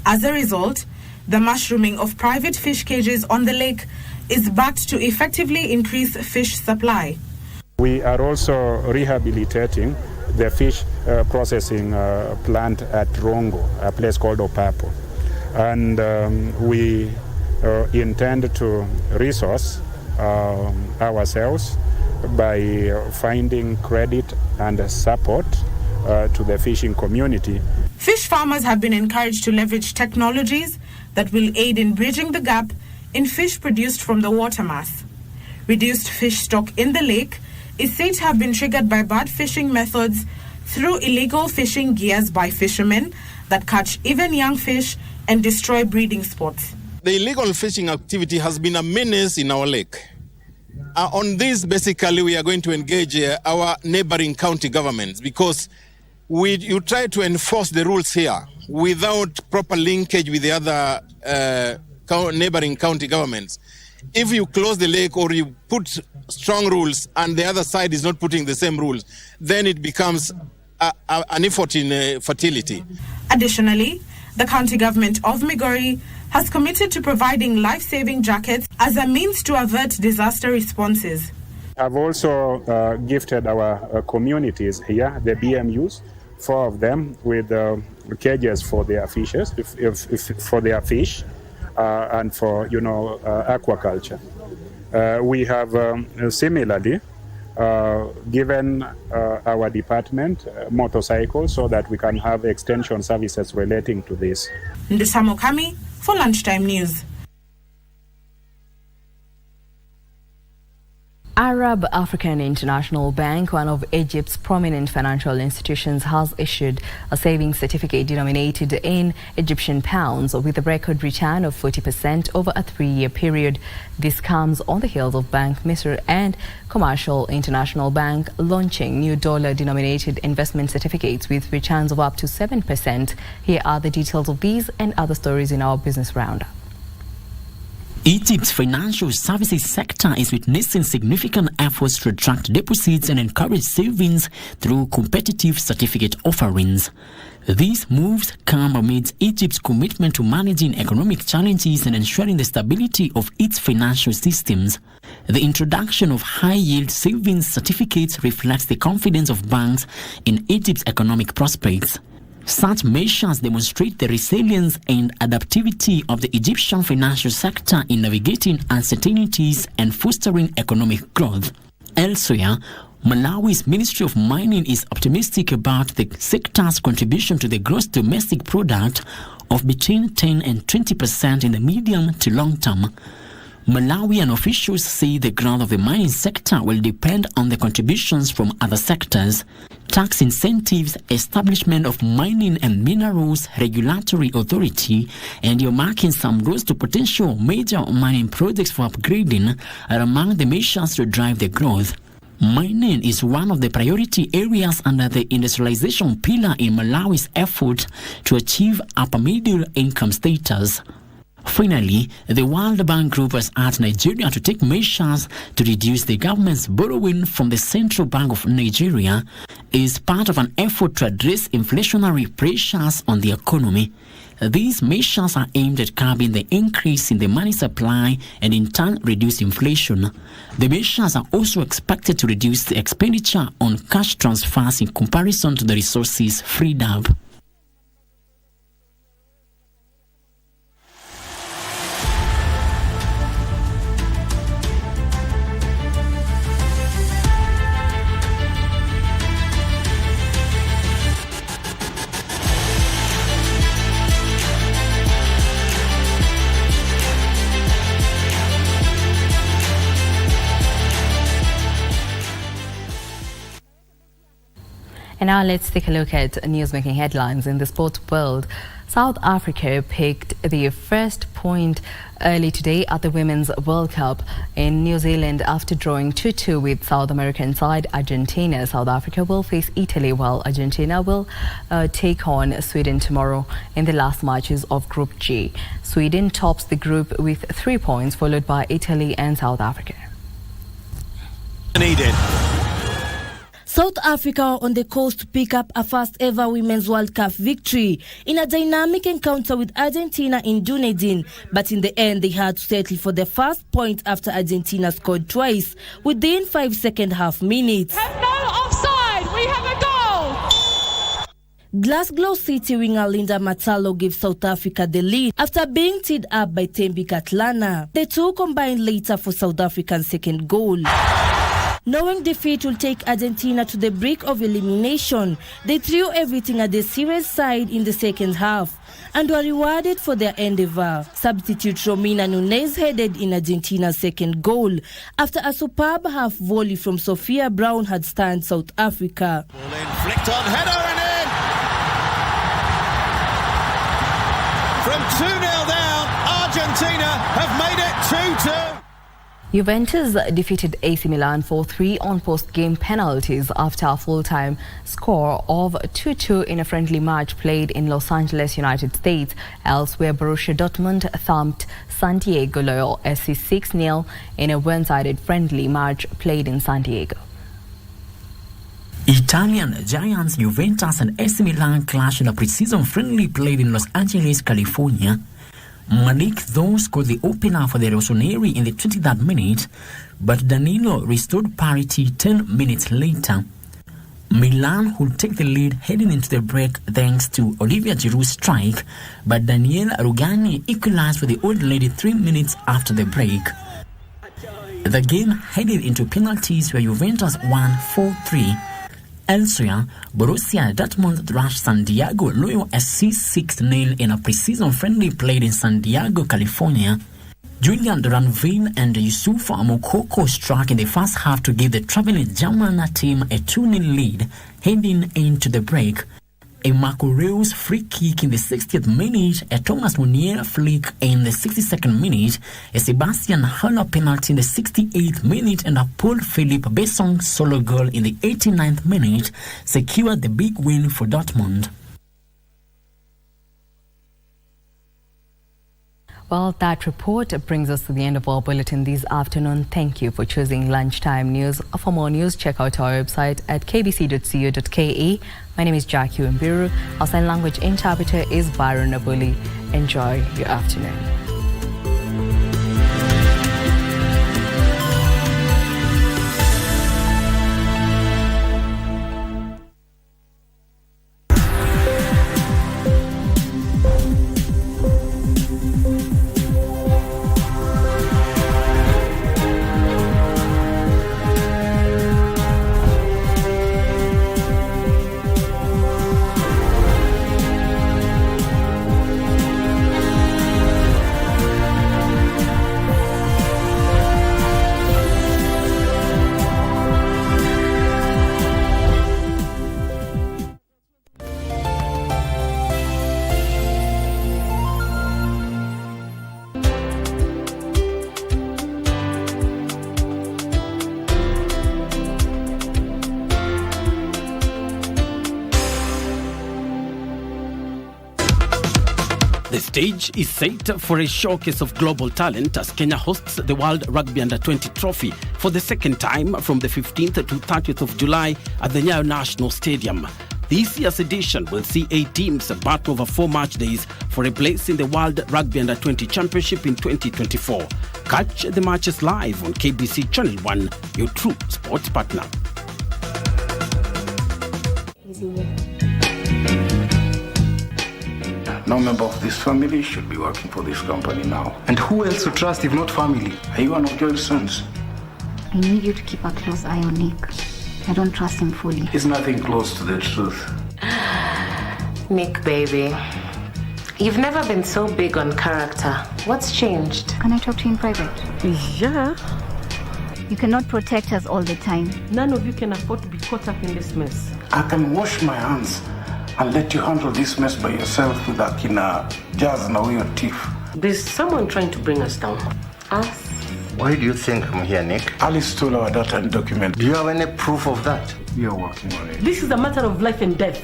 As a result, the mushrooming of private fish cages on the lake is backed to effectively increase fish supply. We are also rehabilitating the fish processing plant at Rongo, a place called Opapo. And we intend to resource ourselves by finding credit and support to the fishing community. Fish farmers have been encouraged to leverage technologies that will aid in bridging the gap in fish produced from the water mass. Reduced fish stock in the lake is said to have been triggered by bad fishing methods through illegal fishing gears by fishermen that catch even young fish and destroy breeding spots. The illegal fishing activity has been a menace in our lake. On this, basically, we are going to engage our neighboring county governments because you try to enforce the rules here without proper linkage with the other neighboring county governments. If you close the lake or you put strong rules and the other side is not putting the same rules, then it becomes an effort in fertility. Additionally, the county government of Migori has committed to providing life-saving jackets as a means to avert disaster responses. I've also gifted our communities here, the BMUs, 4 of them, with cages for their fishes, for their fish, and for aquaculture. We have similarly given our department motorcycles so that we can have extension services relating to this. Ndusamo Kami for Lunchtime News. Arab African International Bank, one of Egypt's prominent financial institutions, has issued a savings certificate denominated in Egyptian pounds with a record return of 40% over a 3-year period. This comes on the heels of Bank Misr and Commercial International Bank launching new dollar-denominated investment certificates with returns of up to 7%. Here are the details of these and other stories in our business roundup. Egypt's financial services sector is witnessing significant efforts to attract deposits and encourage savings through competitive certificate offerings. These moves come amidst Egypt's commitment to managing economic challenges and ensuring the stability of its financial systems. The introduction of high-yield savings certificates reflects the confidence of banks in Egypt's economic prospects. Such measures demonstrate the resilience and adaptivity of the Egyptian financial sector in navigating uncertainties and fostering economic growth. Elsewhere, Malawi's Ministry of Mining is optimistic about the sector's contribution to the gross domestic product of between 10 and 20% in the medium to long term. Malawian officials say the growth of the mining sector will depend on the contributions from other sectors. Tax incentives, establishment of mining and minerals regulatory authority, and earmarking some roads to potential major mining projects for upgrading are among the measures to drive the growth. Mining is one of the priority areas under the industrialization pillar in Malawi's effort to achieve upper middle income status. Finally, the World Bank Group has asked Nigeria to take measures to reduce the government's borrowing from the Central Bank of Nigeria as part of an effort to address inflationary pressures on the economy. These measures are aimed at curbing the increase in the money supply and in turn reduce inflation. The measures are also expected to reduce the expenditure on cash transfers in comparison to the resources freed up. And now let's take a look at news-making headlines in the sports world. South Africa picked the first point early today at the Women's World Cup in New Zealand after drawing 2-2 with South American side Argentina. South Africa will face Italy while Argentina will take on Sweden tomorrow in the last matches of Group G. Sweden tops the group with 3 points, followed by Italy and South Africa. South Africa on the coast to pick up a first-ever Women's World Cup victory in a dynamic encounter with Argentina in Dunedin. But in the end, they had to settle for the first point after Argentina scored twice within 5 second half minutes. No offside! We have a goal! Glasgow City winger Linda Matalo gave South Africa the lead after being teed up by Thembi Katlana. The two combined later for South Africa's second goal. Knowing defeat will take Argentina to the brink of elimination, they threw everything at the serious side in the second half and were rewarded for their endeavor. Substitute Romina Nunes headed in Argentina's second goal after a superb half volley from Sophia Brown had stunned South Africa. Ball in, flicked on, header and in! From 2-0 down, Argentina have made it 2-2. Juventus defeated AC Milan 4-3 on post-game penalties after a full-time score of 2-2 in a friendly match played in Los Angeles, United States. Elsewhere, Borussia Dortmund thumped Santiago Loyal SC 6-0 in a one-sided friendly match played in San Diego. Italian giants Juventus and AC Milan clashed in a pre-season friendly played in Los Angeles, California. Malik though scored the opener for the Rossoneri in the 23rd minute, but Danilo restored parity 10 minutes later. Milan would take the lead heading into the break thanks to Olivia Giroud's strike, but Daniele Rugani equalized for the old lady 3 minutes after the break. The game headed into penalties where Juventus won 4-3. Elsewhere, Borussia Dortmund thrashed Santiago Loyal SC 6-0 in a pre-season friendly played in San Diego, California. Julian Ranvin and Yusufa Mokoko struck in the first half to give the traveling German team a 2-0 lead heading into the break. A Marco Reus free kick in the 60th minute, a Thomas Munier flick in the 62nd minute, a Sebastian Haller penalty in the 68th minute, and a Paul Philippe Besson solo goal in the 89th minute secured the big win for Dortmund. Well, that report brings us to the end of our bulletin this afternoon. Thank you for choosing Lunchtime News. For more news, check out our website at kbc.co.ke. My name is Jackie Wimbiru. Our sign language interpreter is Byron Abuli. Enjoy your afternoon. The stage is set for a showcase of global talent as Kenya hosts the World Rugby Under-20 Trophy for the second time from the 15th to 30th of July at the Nyayo National Stadium. This year's edition will see 8 teams battle over 4 match days for a place in the World Rugby Under-20 Championship in 2024. Catch the matches live on KBC Channel 1, your true sports partner. No member of this family should be working for this company now. And who else to trust if not family? Are you one of Joel's sons? I need you to keep a close eye on Nick. I don't trust him fully. He's nothing close to the truth. Nick, baby. You've never been so big on character. What's changed? Can I talk to you in private? Yeah. You cannot protect us all the time. None of you can afford to be caught up in this mess. I can wash my hands and let you handle this mess by yourself with Akina Jazz and your teeth. There's someone trying to bring us down. Us? Why do you think I'm here, Nick? Alice stole our data and document. Do you have any proof of that? You're working on it. This is a matter of life and death.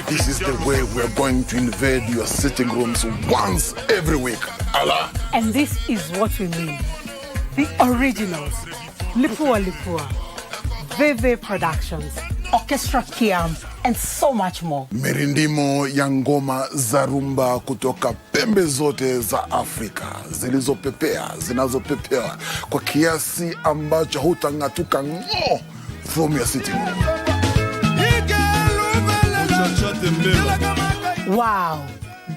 This is the way we're going to invade your sitting rooms once every week. Allah. And this is what we mean. The originals. Lipua Lipua. Veve Productions. Orchestra Kiam. And so much more. Mirindimo ya ngoma za rumba kutoka pembe zote za Afrika. Zilizopepea, zinazopepewa kwa kiasi ambacho hutang'atuka ng'o from your sitting room. Wow.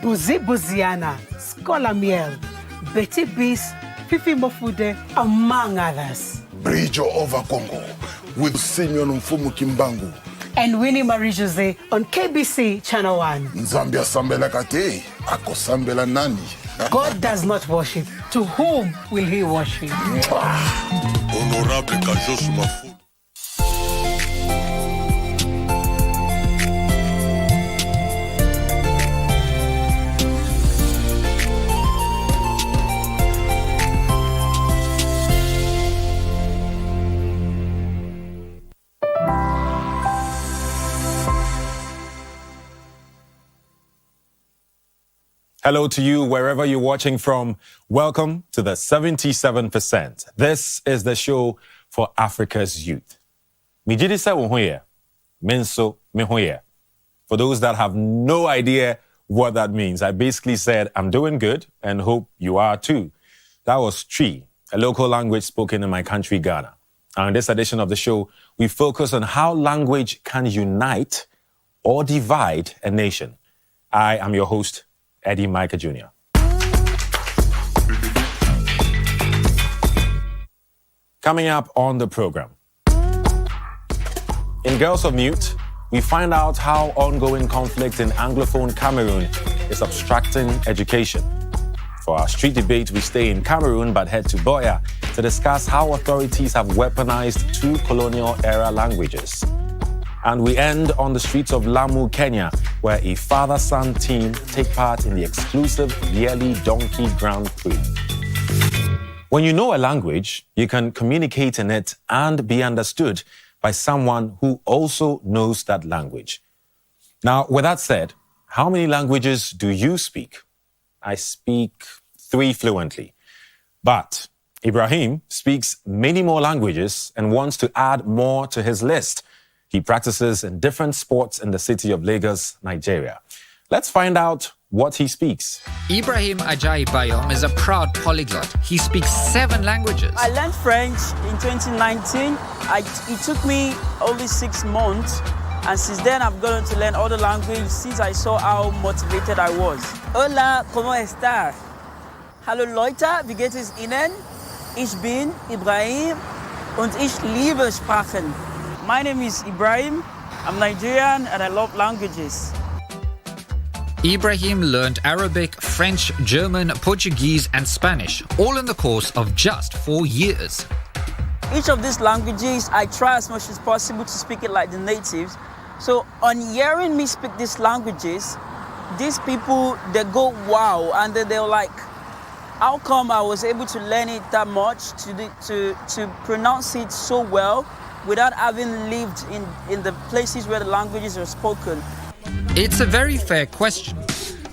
Buzi Buziana, Scholar Miel, Betty Beast, Fifi Mofude, among others. Bridge over Congo with Simeon Mfumu Kimbangu. And Winnie Marie-Jose on KBC Channel 1. Zambia Sambela Kate, Ako Sambela Nani. God does not worship. To whom will he worship? Honorable Kajos Mafu. Hello to you, wherever you're watching from. Welcome to the 77%. This is the show for Africa's youth. Mijidisa Wohoye, Menso Mehoye. For those that have no idea what that means, I basically said, I'm doing good and hope you are too. That was Tree, a local language spoken in my country, Ghana. And in this edition of the show, we focus on how language can unite or divide a nation. I am your host, Eddie Micah Jr. Coming up on the program. In Girls of Mute, we find out how ongoing conflict in Anglophone Cameroon is obstructing education. For our street debate, we stay in Cameroon but head to Boya to discuss how authorities have weaponized 2 colonial-era languages. And we end on the streets of Lamu, Kenya, where a father-son team take part in the exclusive yearly Donkey Grand Prix. When you know a language, you can communicate in it and be understood by someone who also knows that language. Now, with that said, how many languages do you speak? I speak 3 fluently. But Ibrahim speaks many more languages and wants to add more to his list. He practices in different sports in the city of Lagos, Nigeria. Let's find out what he speaks. Ibrahim Ajayi Bayom is a proud polyglot. He speaks 7 languages. I learned French in 2019. It took me only 6 months. And since then, I've gone to learn other languages since I saw how motivated I was. Hola, ¿cómo estás? Hallo Leute, wie geht es Ihnen? Ich bin Ibrahim und ich liebe Sprachen. My name is Ibrahim. I'm Nigerian and I love languages. Ibrahim learned Arabic, French, German, Portuguese, and Spanish, all in the course of just 4 years. Each of these languages, I try as much as possible to speak it like the natives. So on hearing me speak these languages, these people, they go wow, and they're like, how come I was able to learn it that much, to pronounce it so well without having lived in the places where the languages are spoken? It's a very fair question.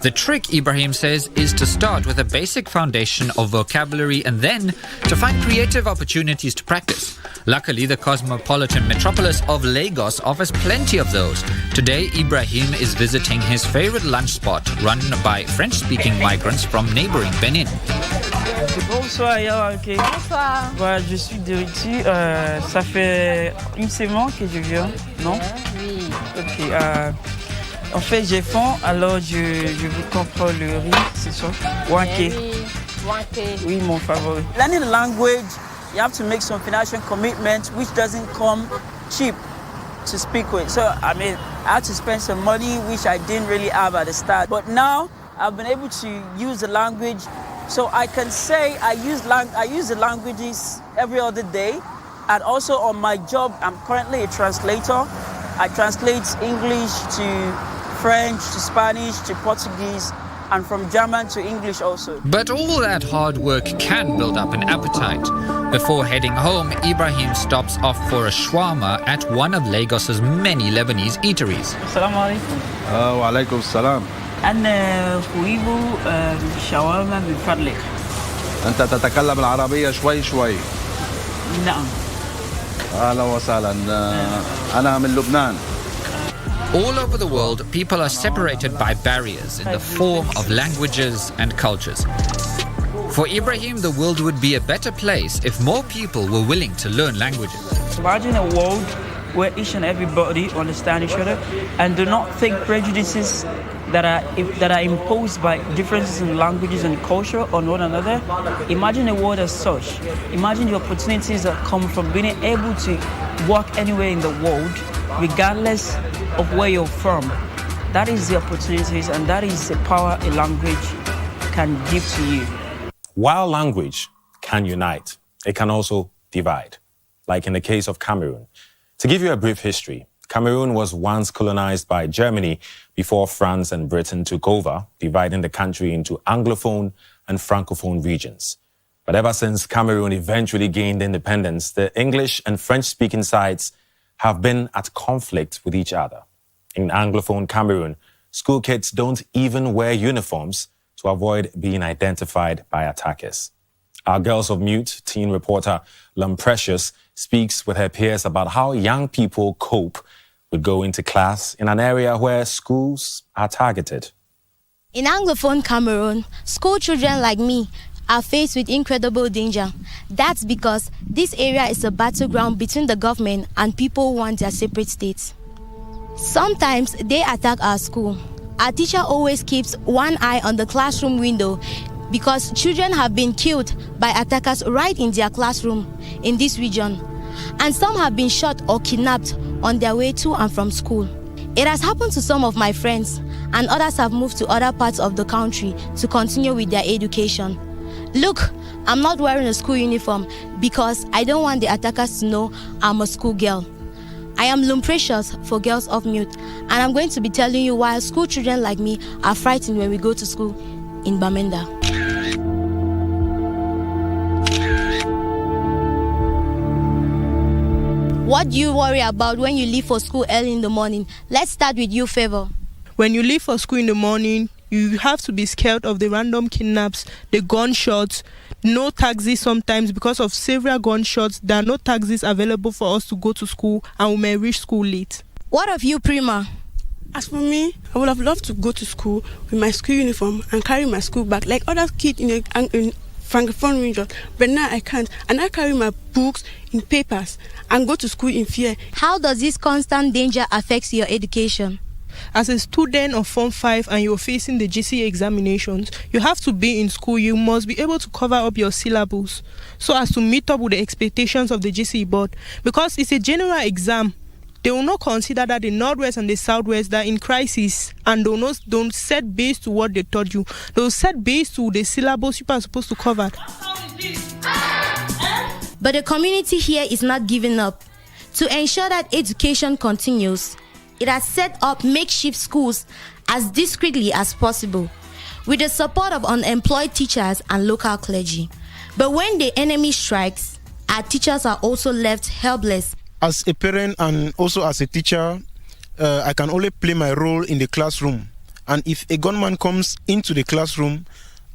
The trick, Ibrahim says, is to start with a basic foundation of vocabulary and then to find creative opportunities to practice. Luckily, the cosmopolitan metropolis of Lagos offers plenty of those. Today, Ibrahim is visiting his favorite lunch spot run by French-speaking migrants from neighboring Benin. Bonsoir, ok. Bonsoir. Voilà, je suis de Riti. Ça fait une semaine que je viens, non? Oui. Ok. En fait, j'ai faim, alors je vous comprends le riz, c'est ça? Wanké. Oui, mon favori. Learning the language, you have to make some financial commitment, which doesn't come cheap to speak with. So, I had to spend some money, which I didn't really have at the start. But now, I've been able to use the language. So I can say I use the languages every other day. And also on my job, I'm currently a translator. I translate English to French to Spanish to Portuguese, and from German to English also. But all that hard work can build up an appetite. Before heading home, Ibrahim stops off for a shawarma at one of Lagos's many Lebanese eateries. Assalamu alaikum. Wa alaikum salam. أنا أريد شاورما من فضلك. أنت تتكلم العربية شوي. نعم. أهلا وسهلا. أنا من لبنان. All over the world, people are separated by barriers in the form of languages and cultures. For Ibrahim, the world would be a better place if more people were willing to learn languages. Imagine a world where each and everybody understand each other and do not think prejudices that are imposed by differences in languages and culture on one another. Imagine a world as such. Imagine the opportunities that come from being able to work anywhere in the world, regardless of where you're from. That is the opportunities, and that is the power a language can give to you. While language can unite, it can also divide, like in the case of Cameroon. To give you a brief history, Cameroon was once colonized by Germany before France and Britain took over, dividing the country into Anglophone and Francophone regions. But ever since Cameroon eventually gained independence, the English and French-speaking sides have been at conflict with each other. In Anglophone Cameroon, school kids don't even wear uniforms to avoid being identified by attackers. Our Girls of Mute teen reporter Lum Precious speaks with her peers about how young people cope with going to class in an area where schools are targeted. In Anglophone Cameroon, school children like me are faced with incredible danger. That's because this area is a battleground between the government and people who want their separate states. Sometimes they attack our school. Our teacher always keeps one eye on the classroom window because children have been killed by attackers right in their classroom in this region. And some have been shot or kidnapped on their way to and from school. It has happened to some of my friends, and others have moved to other parts of the country to continue with their education. Look, I'm not wearing a school uniform because I don't want the attackers to know I'm a schoolgirl. I am Lum Precious for Girls of Mute, and I'm going to be telling you why school children like me are frightened when we go to school in Bamenda. What do you worry about when you leave for school early in the morning? Let's start with you, Favor. When you leave for school in the morning, you have to be scared of the random kidnaps, the gunshots, no taxis sometimes because of several gunshots. There are no taxis available for us to go to school, and we may reach school late. What of you, Prima? As for me, I would have loved to go to school with my school uniform and carry my school bag like other kids in Francophone region, but now I can't, and I carry my books in papers and go to school in fear. How does this constant danger affect your education? As a student of Form 5 and you're facing the GCE examinations, you have to be in school. You must be able to cover up your syllabus so as to meet up with the expectations of the GCE board. Because it's a general exam, they will not consider that the Northwest and the Southwest are in crisis, and don't set based to what they taught you. They'll set based to the syllabus you are supposed to cover. But the community here is not giving up. To ensure that education continues, it has set up makeshift schools as discreetly as possible. with the support of unemployed teachers and local clergy. But when the enemy strikes, our teachers are also left helpless. As a parent and also as a teacher, I can only play my role in the classroom. And if a gunman comes into the classroom,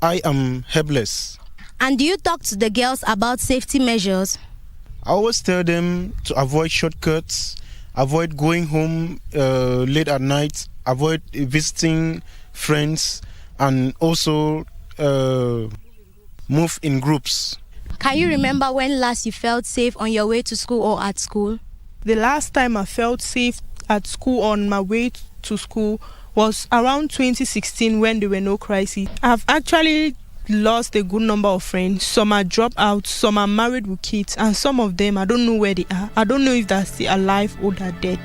I am helpless. And do you talk to the girls about safety measures? I always tell them to avoid shortcuts, avoid going home late at night, avoid visiting friends, and also move in groups. Can you remember when last you felt safe on your way to school or at school? The last time I felt safe at school on my way to school was around 2016 when there were no crises. I've actually lost a good number of friends. Some are dropped out, some are married with kids, and some of them, I don't know where they are. I don't know if they're still alive or they're dead.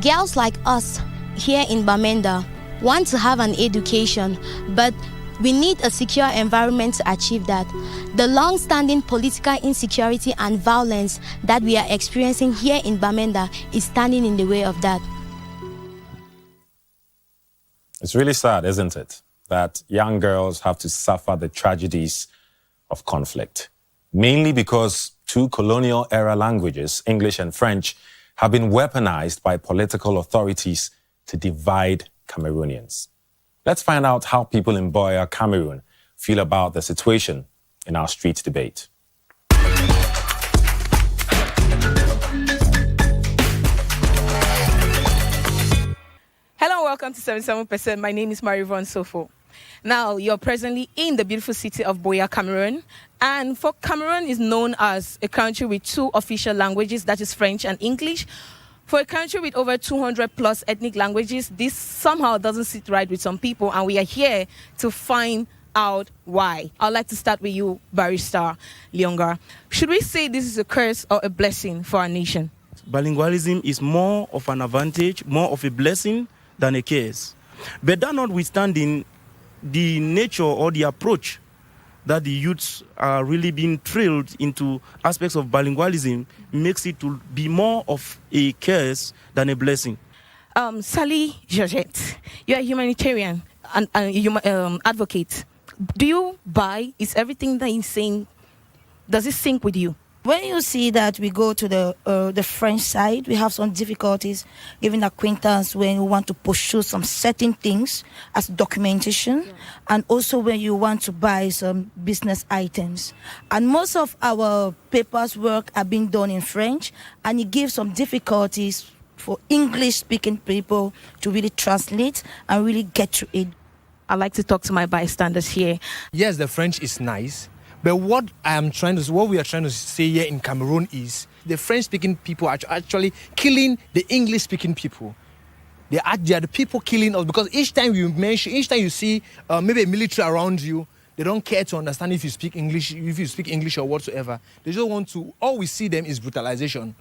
Girls like us here in Bamenda want to have an education, but we need a secure environment to achieve that. The long-standing political insecurity and violence that we are experiencing here in Bamenda is standing in the way of that. It's really sad, isn't it, that young girls have to suffer the tragedies of conflict, mainly because two colonial-era languages, English and French, have been weaponized by political authorities to divide Cameroonians. Let's find out how people in Buea, Cameroon, feel about the situation in our street debate. Hello, welcome to 77%. My name is Marivon Sofo. Now, you're presently in the beautiful city of Buea, Cameroon. And for Cameroon is known as a country with two official languages, that is French and English. For a country with over 200 plus ethnic languages, this somehow doesn't sit right with some people, and we are here to find out why. I'd like to start with you, Barrister Leonga. Should we say this is a curse or a blessing for our nation? Bilingualism is more of an advantage, more of a blessing than a curse. But that notwithstanding, the nature or the approach that the youths are really being trailed into aspects of bilingualism makes it to be more of a curse than a blessing. Sally Georgette, you're a humanitarian and advocate. Do you buy? Is everything that he's saying, does it sync with you? When you see that we go to the French side, we have some difficulties giving acquaintance when we want to pursue some certain things as documentation, and also when you want to buy some business items. And most of our papers work are being done in French, and it gives some difficulties for English-speaking people to really translate and really get to it. I'd like to talk to my bystanders here. Yes, the French is nice. But what we are trying to say here in Cameroon is the French-speaking people are actually killing the English-speaking people. They are the people killing us, because each time you see maybe a military around you, they don't care to understand if you speak English or whatsoever. They just want to. All we see them is brutalization.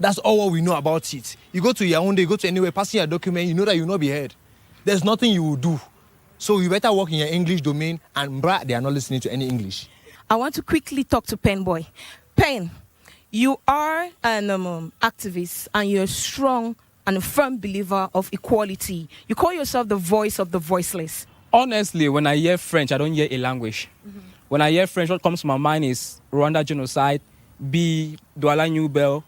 That's all what we know about it. You go to Yaoundé, you go to anywhere, passing your document, you know that you will not be heard. There's nothing you will do. So you better work in your English domain, and they are not listening to any English. I want to quickly talk to Pen Boy. Pen, you are an activist, and you're a strong and a firm believer of equality. You call yourself the voice of the voiceless. Honestly, when I hear French, I don't hear a language. Mm-hmm. When I hear French, what comes to my mind is Rwanda genocide, B, Douala New Bell.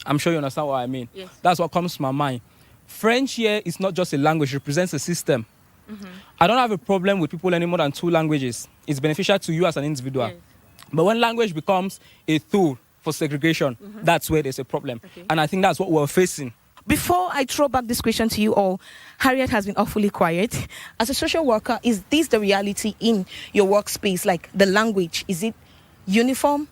I'm sure you understand what I mean. Yes. That's what comes to my mind. French here is not just a language, it represents a system. Mm-hmm. I don't have a problem with people learning more than two languages. It's beneficial to you as an individual. Yes. But when language becomes a tool for segregation, that's where there's a problem. Okay. And I think that's what we're facing. Before I throw back this question to you all, Harriet has been awfully quiet. As a social worker, is this the reality in your workspace? Like the language, is it uniform?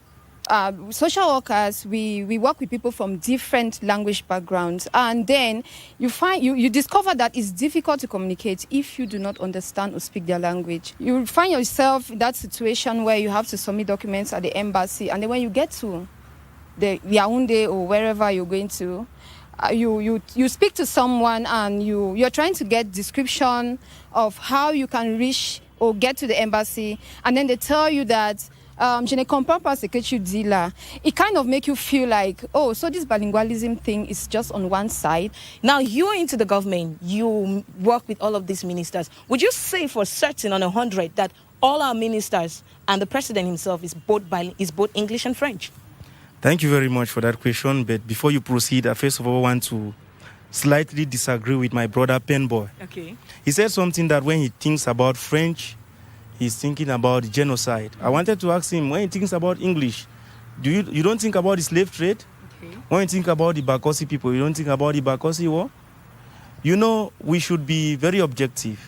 Social workers, we work with people from different language backgrounds, and then you discover that it's difficult to communicate if you do not understand or speak their language. You find yourself in that situation where you have to submit documents at the embassy, and then when you get to the Yaoundé or wherever you're going to, you speak to someone and you're trying to get description of how you can reach or get to the embassy, and then they tell you that je ne comprends pas ce que tu dis là. It kind of make you feel like, oh, so this bilingualism thing is just on one side. Now, you're into the government. You work with all of these ministers. Would you say for certain on 100 that all our ministers and the president himself is both English and French? Thank you very much for that question. But before you proceed, I first of all want to slightly disagree with my brother Penboy. Okay. He said something that when he thinks about French, he's thinking about genocide. I wanted to ask him, when he thinks about English, you don't think about the slave trade? Okay. When you think about the Bakossi people, you don't think about the Bakossi war? You know, we should be very objective.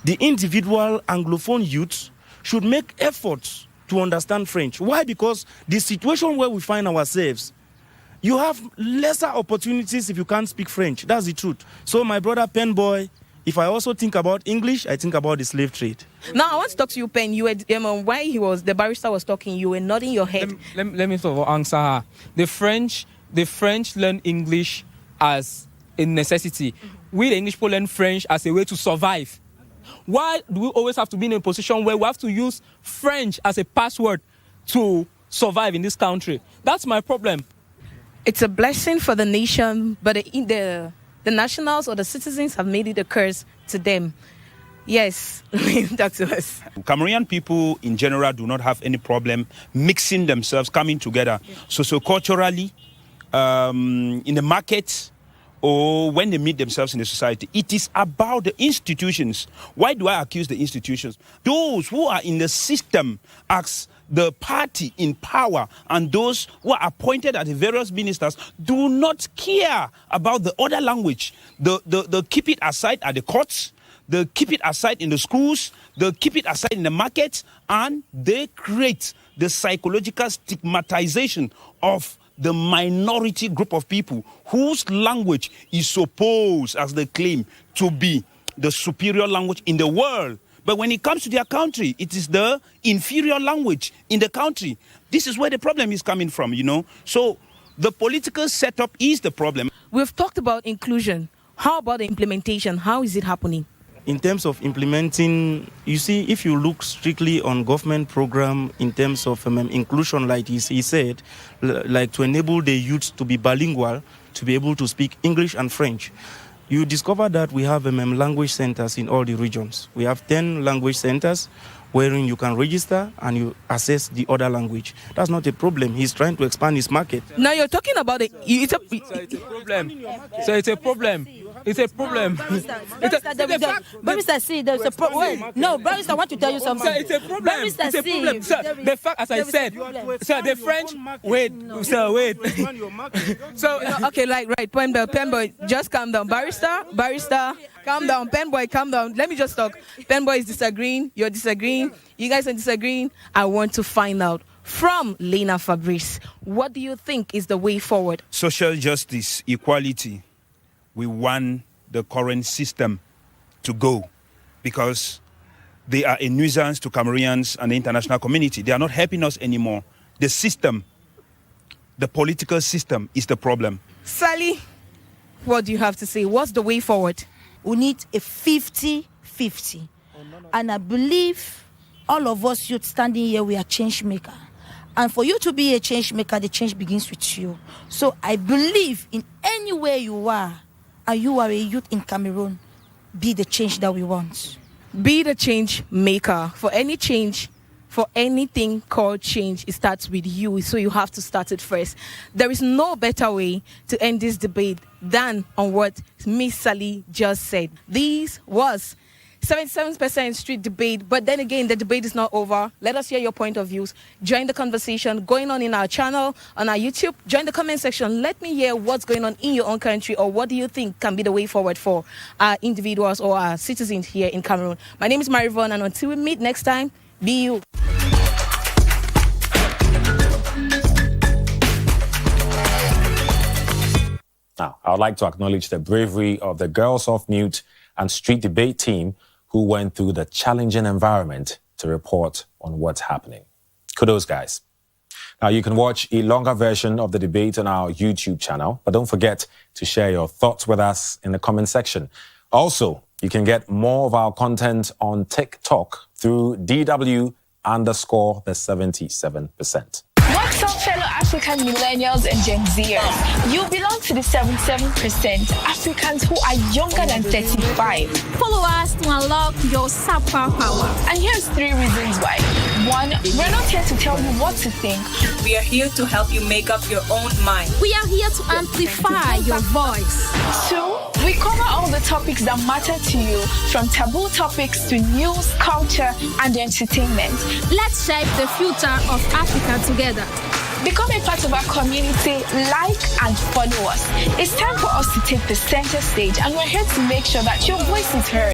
The individual Anglophone youth should make efforts to understand French. Why? Because the situation where we find ourselves, you have lesser opportunities if you can't speak French. That's the truth. So my brother Penboy, if I also think about English, I think about the slave trade. Now I want to talk to you, Pen. You were while the barrister was talking, you were nodding your head. Let me sort of answer her. The French learn English as a necessity. We the English people learn French as a way to survive. Why do we always have to be in a position where we have to use French as a password to survive in this country? That's my problem. It's a blessing for the nation, but the nationals or the citizens have made it a curse to them. Yes, talk to us. Cameroonian people in general do not have any problem mixing themselves, coming together. Yeah. Socio-culturally, in the market, or when they meet themselves in the society. It is about the institutions. Why do I accuse the institutions? Those who are in the system as the party in power and those who are appointed as the various ministers do not care about the other language. They keep it aside at the courts, they keep it aside in the schools, they keep it aside in the markets, and they create the psychological stigmatization of the minority group of people whose language is supposed, as they claim, to be the superior language in the world. But when it comes to their country, it is the inferior language in the country. This is where the problem is coming from, you know. So the political setup is the problem. We've talked about inclusion. How about the implementation? How is it happening? In terms of implementing, you see, if you look strictly on government program in terms of inclusion, like he said, like to enable the youth to be bilingual, to be able to speak English and French, you discover that we have language centers in all the regions. We have 10 language centers wherein you can register and you access the other language. That's not a problem. He's trying to expand his market. Now you're talking about it. It's a problem. So it's a problem. It's a problem. Barrister, see, there's a problem. No, Barrister, I want to tell you something. Sir, it's a problem. Barrister, it's a problem. Sir, the fact, as I said, sir, the French. Wait. So okay, like right, Penboy, just calm down. Barrister, calm down. Penboy, calm down. Let me just talk. Penboy is disagreeing. You're disagreeing. You guys are disagreeing. I want to find out from Lena Fabrice, what do you think is the way forward? Social justice, equality. We want the current system to go because they are a nuisance to Cameroonians and the international community. They are not helping us anymore. The system, the political system is the problem. Sally, what do you have to say? What's the way forward? We need a 50-50. And I believe all of us youth standing here, we are change maker. And for you to be a change maker, the change begins with you. So I believe in anywhere you are, and you are a youth in Cameroon, be the change that we want. Be the change maker. For any change, for anything called change, it starts with you. So you have to start it first. There is no better way to end this debate than on what Miss Sally just said. This was 77% street debate, but then again, the debate is not over. Let us hear your point of views. Join the conversation going on in our channel, on our YouTube. Join the comment section. Let me hear what's going on in your own country, or what do you think can be the way forward for our individuals or our citizens here in Cameroon. My name is Marivon, and until we meet next time, be you. Now, I would like to acknowledge the bravery of the Girls Off Mute and Street Debate team who went through the challenging environment to report on what's happening. Kudos, guys. Now, you can watch a longer version of the debate on our YouTube channel, but don't forget to share your thoughts with us in the comment section. Also, you can get more of our content on TikTok through DW underscore the 77%. What's up, fellow African millennials and Gen Zers? You belong to the 77% Africans who are younger than 35. Follow us to unlock your super power. And here's 3 reasons why. 1, we're not here to tell you what to think. We are here to help you make up your own mind. We are here to amplify your voice. 2, we cover all the topics that matter to you, from taboo topics to news, culture, and entertainment. Let's shape the future of Africa together. Become a part of our community, like and follow us. It's time for us to take the center stage, and we're here to make sure that your voice is heard.